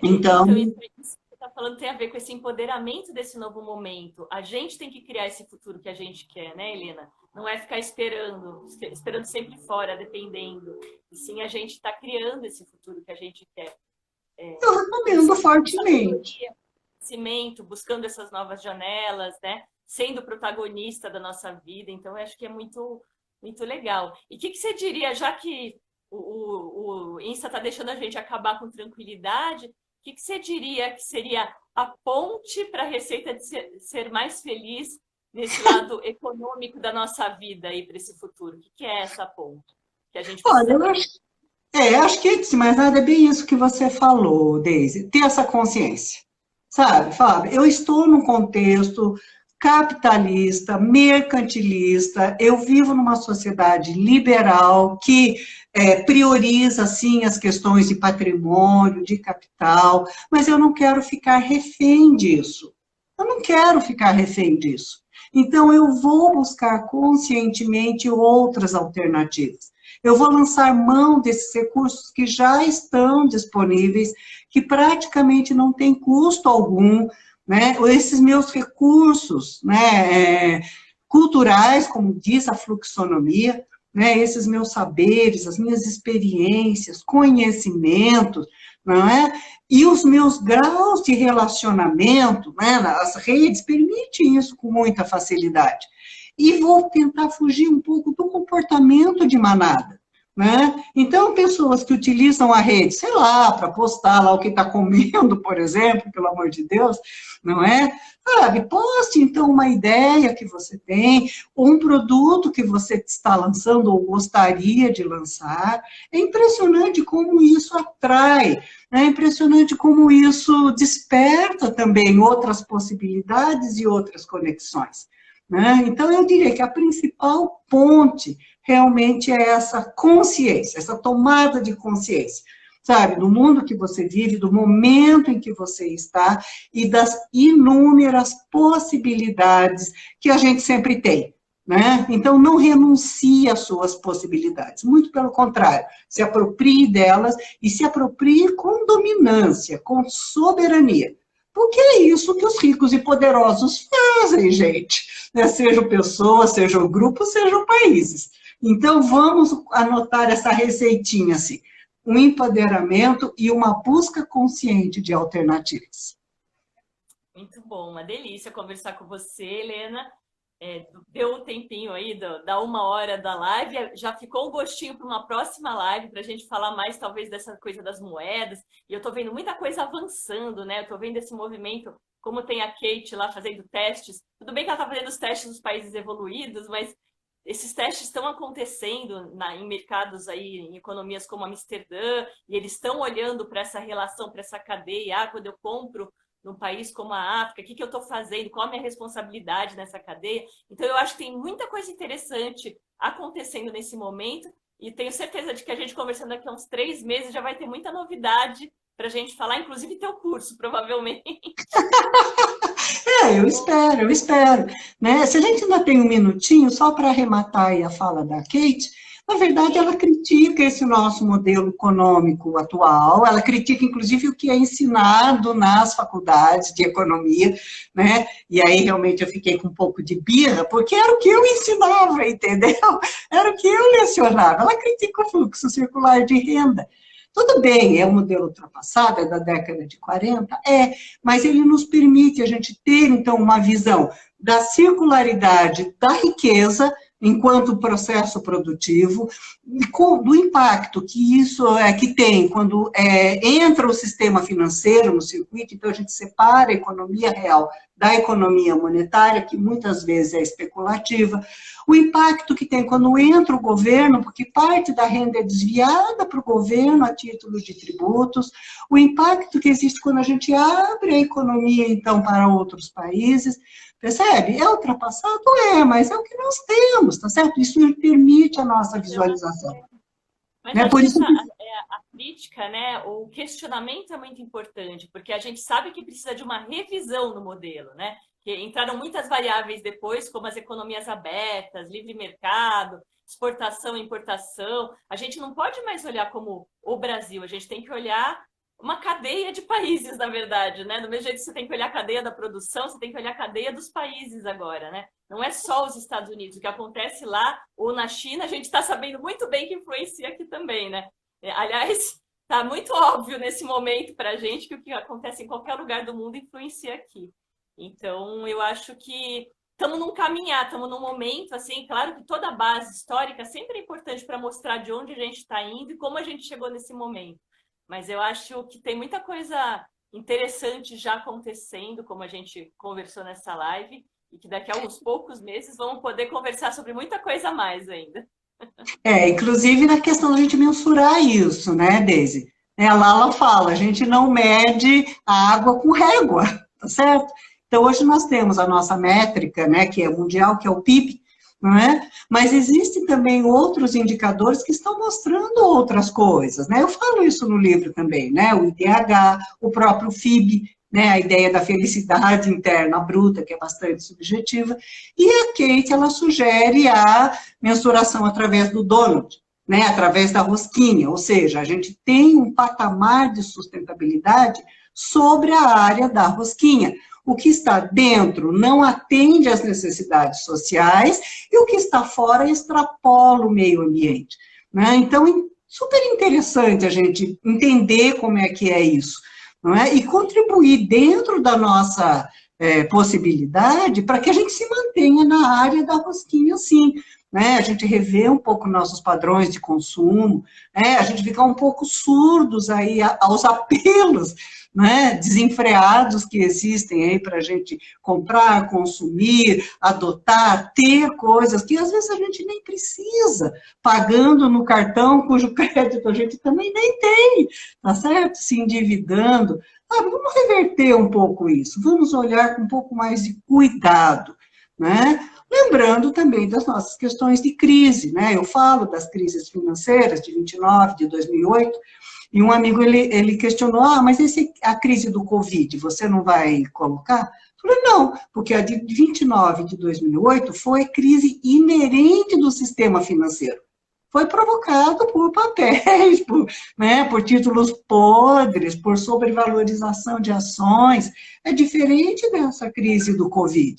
Então, Então, isso que você está falando tem a ver com esse empoderamento desse novo momento. A gente tem que criar esse futuro que a gente quer, né, Helena? Não é ficar esperando sempre fora, dependendo. E sim a gente está criando esse futuro que a gente quer. eu recomendo Buscando fortemente. sabedoria, conhecimento, buscando essas novas janelas, né? Sendo protagonista da nossa vida. Então, eu acho que é muito, muito legal. E o que você diria, já que o Insta está deixando a gente acabar com tranquilidade, o que você diria que seria a ponte para a receita de ser mais feliz nesse lado econômico da nossa vida aí para esse futuro? O que é essa ponte que a gente Olha, precisa eu ter? acho que antes de mais nada é bem isso que você falou, Deise, ter essa consciência, sabe, Fábio? Eu estou num contexto capitalista, mercantilista, eu vivo numa sociedade liberal que prioriza, sim, as questões de patrimônio, de capital, mas eu não quero ficar refém disso. Eu não quero ficar refém disso. Então, eu vou buscar conscientemente outras alternativas. Eu vou lançar mão desses recursos que já estão disponíveis, que praticamente não tem custo algum, né? Esses meus recursos, né, culturais, como diz a fluxonomia, né, esses meus saberes, as minhas experiências, conhecimentos, não é? E os meus graus de relacionamento, né, as redes permitem isso com muita facilidade. E vou tentar fugir um pouco do comportamento de manada. Né? Então, pessoas que utilizam a rede, sei lá, para postar lá o que está comendo, por exemplo, pelo amor de Deus, não é? Sabe, poste então uma ideia que você tem, ou um produto que você está lançando ou gostaria de lançar. É impressionante como isso atrai, né? É impressionante como isso desperta também outras possibilidades e outras conexões. Né? Então, eu diria que a principal ponte realmente é essa consciência, essa tomada de consciência, sabe, do mundo que você vive, do momento em que você está e das inúmeras possibilidades que a gente sempre tem. Né? Então, não renuncie às suas possibilidades, muito pelo contrário, se aproprie delas e se aproprie com dominância, com soberania. Porque é isso que os ricos e poderosos fazem, gente. Né? Sejam pessoas, sejam grupos, sejam países. Então, vamos anotar essa receitinha, assim, um empoderamento e uma busca consciente de alternativas. Muito bom, uma delícia conversar com você, Helena. Deu um tempinho aí da 1 hora da live, já ficou um gostinho para uma próxima live, para a gente falar mais, talvez, dessa coisa das moedas. E eu estou vendo muita coisa avançando, né? Eu estou vendo esse movimento, como tem a Kate lá fazendo testes. Tudo bem que ela está fazendo os testes nos países evoluídos, mas esses testes estão acontecendo em mercados aí, em economias como Amsterdã, e eles estão olhando para essa relação, para essa cadeia. Quando eu compro num país como a África, o que eu estou fazendo, qual a minha responsabilidade nessa cadeia. Então, eu acho que tem muita coisa interessante acontecendo nesse momento, e tenho certeza de que a gente conversando daqui a uns 3 meses já vai ter muita novidade para a gente falar, inclusive teu curso, provavelmente. Eu espero, eu espero. Né? Se a gente ainda tem um minutinho, só para arrematar aí a fala da Kate, na verdade ela critica esse nosso modelo econômico atual, ela critica inclusive o que é ensinado nas faculdades de economia, né? E aí realmente eu fiquei com um pouco de birra, porque era o que eu ensinava, entendeu? Era o que eu lecionava. Ela critica o fluxo circular de renda. Tudo bem, é um modelo ultrapassado, é da década de 40, mas ele nos permite a gente ter, então, uma visão da circularidade da riqueza enquanto processo produtivo, do impacto que isso que tem quando entra o sistema financeiro no circuito, então a gente separa a economia real da economia monetária, que muitas vezes é especulativa, o impacto que tem quando entra o governo, porque parte da renda é desviada para o governo a título de tributos, o impacto que existe quando a gente abre a economia, então, para outros países. Percebe? É ultrapassado? Mas é o que nós temos, tá certo? Isso permite a nossa visualização. Mas acho que a crítica, né, o questionamento é muito importante, porque a gente sabe que precisa de uma revisão no modelo, né? Que entraram muitas variáveis depois, como as economias abertas, livre mercado, exportação e importação. A gente não pode mais olhar como o Brasil, a gente tem que olhar uma cadeia de países, na verdade, né? Do mesmo jeito que você tem que olhar a cadeia da produção, você tem que olhar a cadeia dos países agora, né? Não é só os Estados Unidos. O que acontece lá ou na China, a gente está sabendo muito bem que influencia aqui também, né? Aliás, está muito óbvio nesse momento para a gente que o que acontece em qualquer lugar do mundo influencia aqui. Então, eu acho que estamos num caminhar, estamos num momento, assim, claro que toda a base histórica sempre é importante para mostrar de onde a gente está indo e como a gente chegou nesse momento. Mas eu acho que tem muita coisa interessante já acontecendo, como a gente conversou nessa live, e que daqui a uns poucos meses vamos poder conversar sobre muita coisa a mais ainda. Inclusive na questão da gente mensurar isso, né, Deise? A Lala fala, a gente não mede a água com régua, tá certo? Então, hoje nós temos a nossa métrica, né, que é mundial, que é o PIB, não é? Mas existem também outros indicadores que estão mostrando outras coisas, né? Eu falo isso no livro também, né? O IDH, o próprio FIB, né? A ideia da felicidade interna bruta, que é bastante subjetiva, e a Kate, ela sugere a mensuração através do donut, né? Através da rosquinha, ou seja, a gente tem um patamar de sustentabilidade sobre a área da rosquinha. O que está dentro não atende às necessidades sociais e o que está fora extrapola o meio ambiente, né? Então, super interessante a gente entender como é que é isso, não é? E contribuir dentro da nossa possibilidade para que a gente se mantenha na área da rosquinha, sim, né? A gente rever um pouco nossos padrões de consumo, né? A gente ficar um pouco surdos aí aos apelos, né, desenfreados que existem aí para a gente comprar, consumir, adotar, ter coisas que às vezes a gente nem precisa, pagando no cartão cujo crédito a gente também nem tem, tá certo? Se endividando. Vamos reverter um pouco isso, vamos olhar com um pouco mais de cuidado, né? Lembrando também das nossas questões de crise, né? Eu falo das crises financeiras de 29, de 2008, e um amigo, ele questionou, mas a crise do Covid, você não vai colocar? Eu falei, não, porque a de 29 de 2008 foi crise inerente do sistema financeiro. Foi provocado por papéis, por títulos podres, por sobrevalorização de ações. É diferente dessa crise do Covid.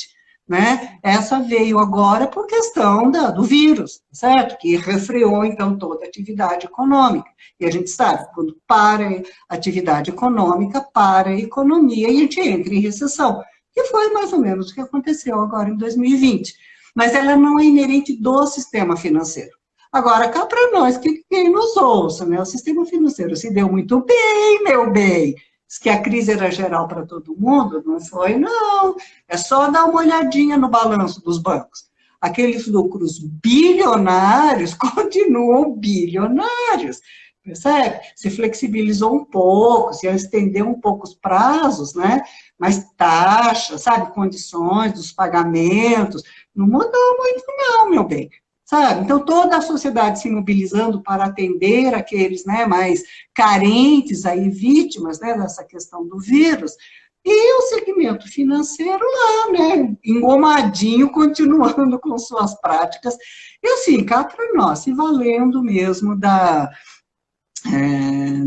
Né? Essa veio agora por questão do vírus, certo? Que refreou, então, toda a atividade econômica. E a gente sabe, quando para a atividade econômica, para a economia e a gente entra em recessão. Que foi mais ou menos o que aconteceu agora em 2020. Mas ela não é inerente do sistema financeiro. Agora, cá para nós, quem nos ouça, né? O sistema financeiro se deu muito bem, meu bem. Que a crise era geral para todo mundo, não foi, não. É só dar uma olhadinha no balanço dos bancos. Aqueles lucros bilionários continuam bilionários. percebe? Se flexibilizou um pouco, se estendeu um pouco os prazos, né? Mas taxa, sabe, condições dos pagamentos, não mudou muito não, meu bem. Sabe? Então, toda a sociedade se mobilizando para atender aqueles, né, mais carentes, aí, vítimas, né, dessa questão do vírus, e o segmento financeiro lá, né, engomadinho, continuando com suas práticas, e assim, cá para nós, se valendo mesmo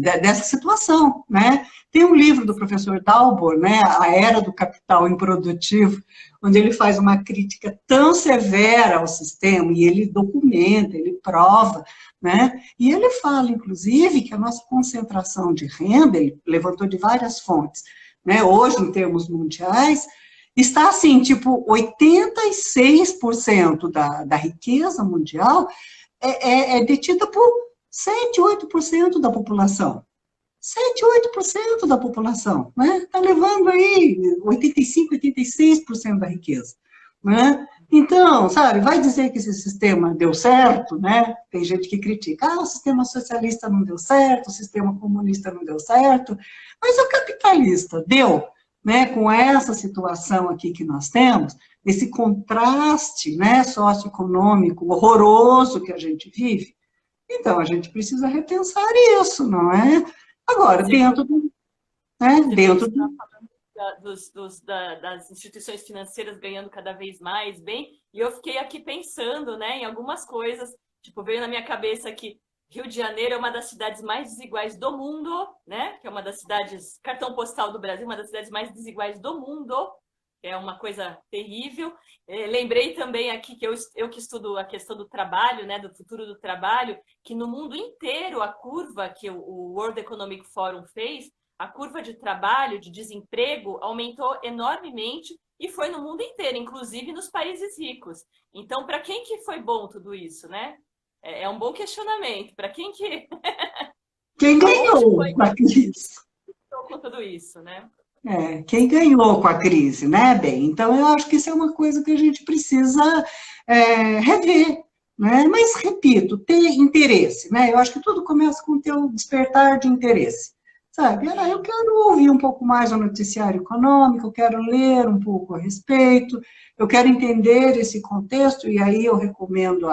dessa situação, né? Tem um livro do professor Dalbor, né, A Era do Capital Improdutivo, onde ele faz uma crítica tão severa ao sistema, e ele documenta, ele prova, né? E ele fala, inclusive, que a nossa concentração de renda, ele levantou de várias fontes, né? Hoje, em termos mundiais, está assim, tipo, 86% da riqueza mundial é detida por 7, 8% da população. 7, 8% da população, né? Está levando aí 85, 86% da riqueza, né? Então, sabe, vai dizer que esse sistema deu certo, né? Tem gente que critica, o sistema socialista não deu certo, o sistema comunista não deu certo, mas o capitalista deu, né? Com essa situação aqui que nós temos, esse contraste, né, socioeconômico horroroso que a gente vive, então a gente precisa repensar isso, não é? Agora, dentro do... Das instituições financeiras ganhando cada vez mais bem, e eu fiquei aqui pensando, né, em algumas coisas, tipo, veio na minha cabeça que Rio de Janeiro é uma das cidades mais desiguais do mundo, né, que é uma das cidades, cartão postal do Brasil, uma das cidades mais desiguais do mundo, é uma coisa terrível. Lembrei também aqui que eu que estudo a questão do trabalho, né, do futuro do trabalho, que no mundo inteiro a curva que o World Economic Forum fez, a curva de trabalho, de desemprego, aumentou enormemente e foi no mundo inteiro, inclusive nos países ricos. Então, para quem que foi bom tudo isso, né? É um bom questionamento. Para quem que... Quem ganhou com a crise? Com tudo isso, né? Quem ganhou com a crise, né, bem? Então, eu acho que isso é uma coisa que a gente precisa rever, né? Mas, repito, ter interesse, né? Eu acho que tudo começa com o teu despertar de interesse, sabe? Eu quero ouvir um pouco mais o noticiário econômico, eu quero ler um pouco a respeito, eu quero entender esse contexto, e aí eu recomendo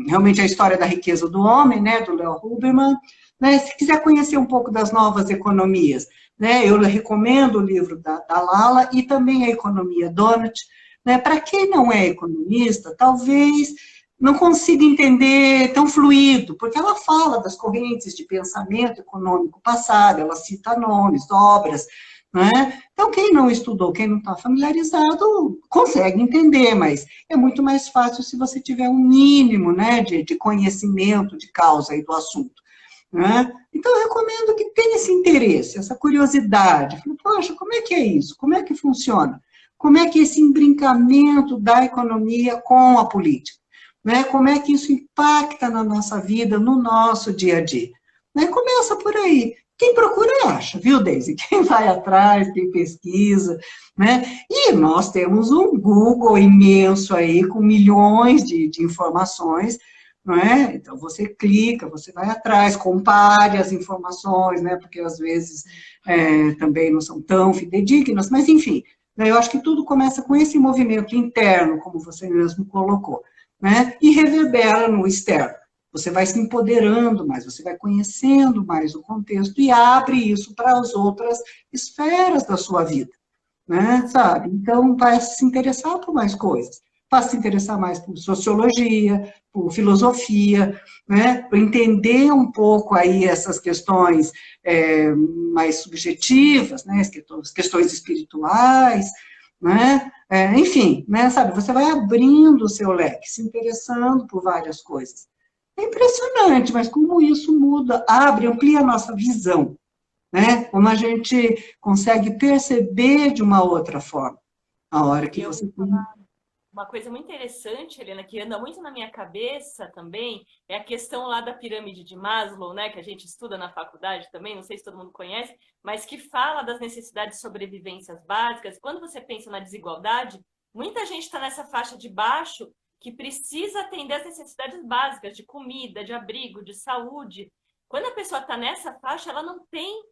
realmente a história da riqueza do homem, né, do Léo Huberman, né? Se quiser conhecer um pouco das novas economias, né, eu recomendo o livro da Lala e também a Economia Donut, né, para quem não é economista, talvez não consiga entender tão fluido, porque ela fala das correntes de pensamento econômico passado, ela cita nomes, obras, né? Então, quem não estudou, quem não está familiarizado, consegue entender, mas é muito mais fácil se você tiver um mínimo, né, de conhecimento de causa e do assunto, né? Então, eu recomendo que tenha esse interesse, essa curiosidade. Poxa, como é que é isso? Como é que funciona? Como é que esse embrincamento da economia com a política? Né? Como é que isso impacta na nossa vida, no nosso dia a dia? Né? Começa por aí. Quem procura acha, viu, Deise? Quem vai atrás, quem pesquisa, né? E nós temos um Google imenso aí, com milhões de informações, não é? Então, você clica, você vai atrás, compare as informações, né? Porque, às vezes, também não são tão fidedignas, mas, enfim, né? Eu acho que tudo começa com esse movimento interno, como você mesmo colocou, né? E reverbera no externo. Você vai se empoderando mais, você vai conhecendo mais o contexto e abre isso para as outras esferas da sua vida, né? Sabe? Então, vai se interessar por mais coisas. Vai se interessar mais por sociologia, por filosofia, né? Por entender um pouco aí essas questões mais subjetivas, né? As questões espirituais, né? Enfim, né? Sabe? Você vai abrindo o seu leque, se interessando por várias coisas. É impressionante, mas como isso muda, abre, amplia a nossa visão, né? Como a gente consegue perceber de uma outra forma, a hora que você... Uma coisa muito interessante, Helena, que anda muito na minha cabeça também, é a questão lá da pirâmide de Maslow, né, que a gente estuda na faculdade também, não sei se todo mundo conhece, mas que fala das necessidades de sobrevivências básicas. Quando você pensa na desigualdade, muita gente está nessa faixa de baixo que precisa atender as necessidades básicas de comida, de abrigo, de saúde. Quando a pessoa está nessa faixa, ela não tem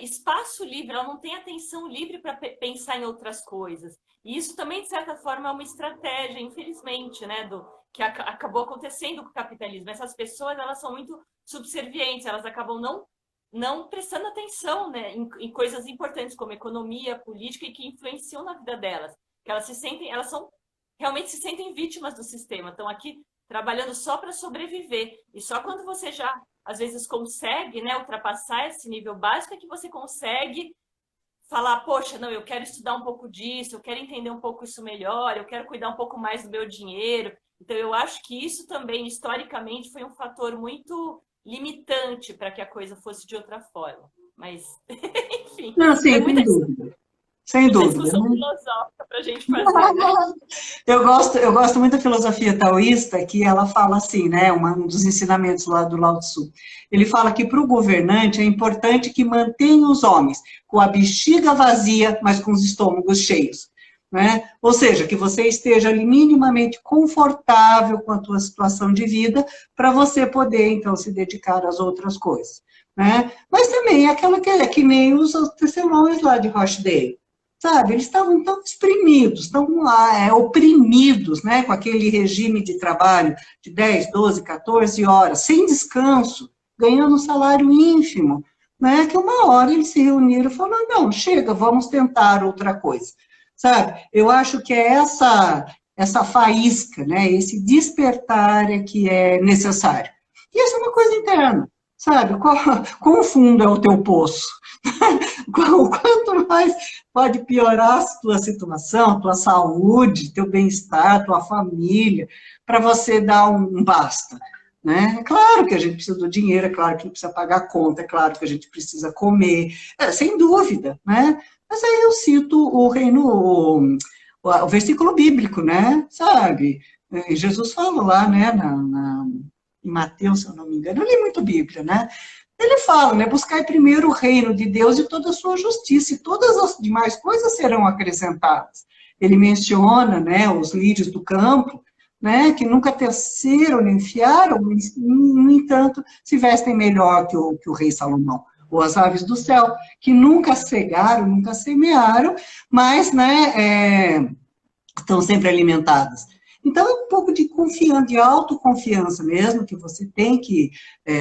espaço livre, ela não tem atenção livre para pensar em outras coisas. E isso também, de certa forma, é uma estratégia, infelizmente, né, que acabou acontecendo com o capitalismo. Essas pessoas, elas são muito subservientes, elas acabam não prestando atenção, né, em coisas importantes como economia, política, e que influenciam na vida delas. Que elas realmente se sentem vítimas do sistema. Estão aqui trabalhando só para sobreviver. E só quando você já, às vezes, consegue, né, ultrapassar esse nível básico é que você consegue falar, poxa, não, eu quero estudar um pouco disso, eu quero entender um pouco isso melhor, eu quero cuidar um pouco mais do meu dinheiro. Então, eu acho que isso também, historicamente, foi um fator muito limitante para que a coisa fosse de outra forma. Mas, enfim, Não, sim, é sem dúvida. Sem muita dúvida, discussão né? filosófica para a gente fazer, né? Eu gosto muito da filosofia taoísta, que ela fala assim, né, um dos ensinamentos lá do Lao Tzu. Ele fala que para o governante é importante que mantenha os homens com a bexiga vazia, mas com os estômagos cheios, né? Ou seja, que você esteja ali minimamente confortável com a tua situação de vida, para você poder, então, se dedicar às outras coisas, né? Mas também é aquela que nem os tecelões lá de Rochdale. Sabe, eles estavam tão exprimidos, tão oprimidos, né, com aquele regime de trabalho de 10, 12, 14 horas, sem descanso, ganhando um salário ínfimo, né, que uma hora eles se reuniram e falaram, não, chega, vamos tentar outra coisa, sabe? Eu acho que é essa faísca, né, esse despertar é que é necessário. E isso é uma coisa interna, sabe? Quão fundo é o teu poço? O quanto mais pode piorar a tua situação, tua saúde, teu bem-estar, tua família, para você dar um basta, né? É claro que a gente precisa do dinheiro, é claro que a gente precisa pagar a conta, é claro que a gente precisa comer, sem dúvida, né? Mas aí eu cito o versículo bíblico, né? Sabe? Jesus fala lá, né, em Mateus, se eu não me engano, eu li muito Bíblia, né? Ele fala, né, buscai primeiro o reino de Deus e toda a sua justiça, e todas as demais coisas serão acrescentadas. Ele menciona, né, os lírios do campo, né, que nunca teceram nem fiaram, no entanto, se vestem melhor que o rei Salomão. Ou as aves do céu, que nunca cegaram, nunca semearam, mas, né, estão sempre alimentadas. Então, é um pouco de confiança, de autoconfiança mesmo, que você tem que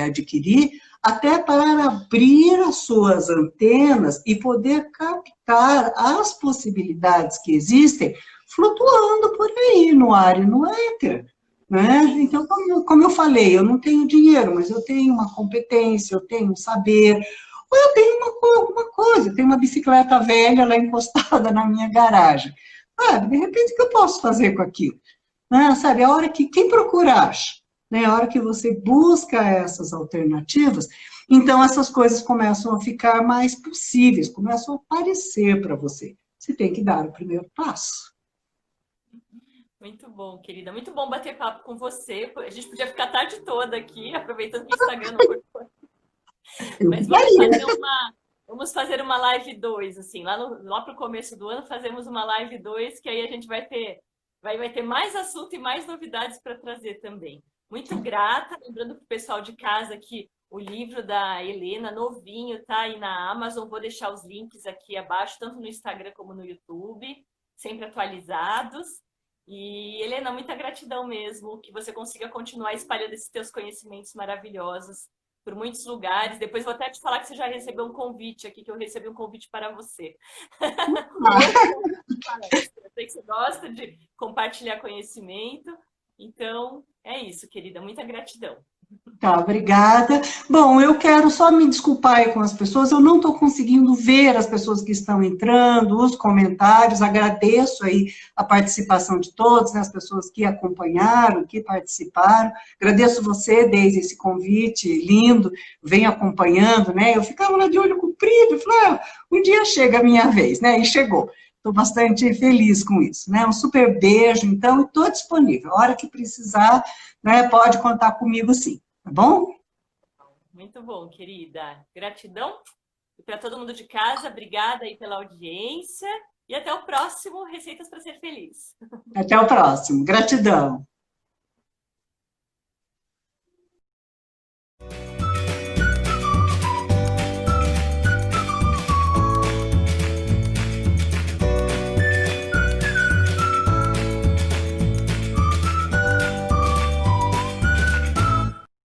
adquirir, até para abrir as suas antenas e poder captar as possibilidades que existem flutuando por aí, no ar e no éter. Né? Então, como eu falei, eu não tenho dinheiro, mas eu tenho uma competência, eu tenho um saber, ou eu tenho alguma coisa, eu tenho uma bicicleta velha lá encostada na minha garagem. De repente, o que eu posso fazer com aquilo? Sabe, a hora que, quem procura acha, né? A hora que você busca essas alternativas, então essas coisas começam a ficar mais possíveis, começam a aparecer para você. Você tem que dar o primeiro passo. Muito bom, querida. Muito bom bater papo com você. A gente podia ficar a tarde toda aqui, aproveitando que o Instagram não cortou. Mas vamos fazer uma live 2, assim, lá para o começo do ano, fazemos uma live 2, que aí a gente vai ter mais assunto e mais novidades para trazer também. Muito grata, lembrando para o pessoal de casa que o livro da Helena, novinho, está aí na Amazon, vou deixar os links aqui abaixo, tanto no Instagram como no YouTube, sempre atualizados. E, Helena, muita gratidão mesmo, que você consiga continuar espalhando esses teus conhecimentos maravilhosos por muitos lugares. Depois vou até te falar que você já recebeu um convite aqui, que eu recebi um convite para você. Eu sei que você gosta de compartilhar conhecimento. Então, é isso, querida. Muita gratidão. Tá, obrigada. Bom, eu quero só me desculpar aí com as pessoas, eu não estou conseguindo ver as pessoas que estão entrando, os comentários, agradeço aí a participação de todos, né, as pessoas que acompanharam, que participaram, agradeço você, desde esse convite lindo, vem acompanhando, né, eu ficava lá de olho comprido, falei, um dia chega a minha vez, né, e chegou. Estou bastante feliz com isso, né, um super beijo, então, e estou disponível, a hora que precisar, né, pode contar comigo sim. Tá bom? Muito bom, querida. Gratidão. E para todo mundo de casa, obrigada aí pela audiência. E até o próximo Receitas para Ser Feliz. Até o próximo. Gratidão.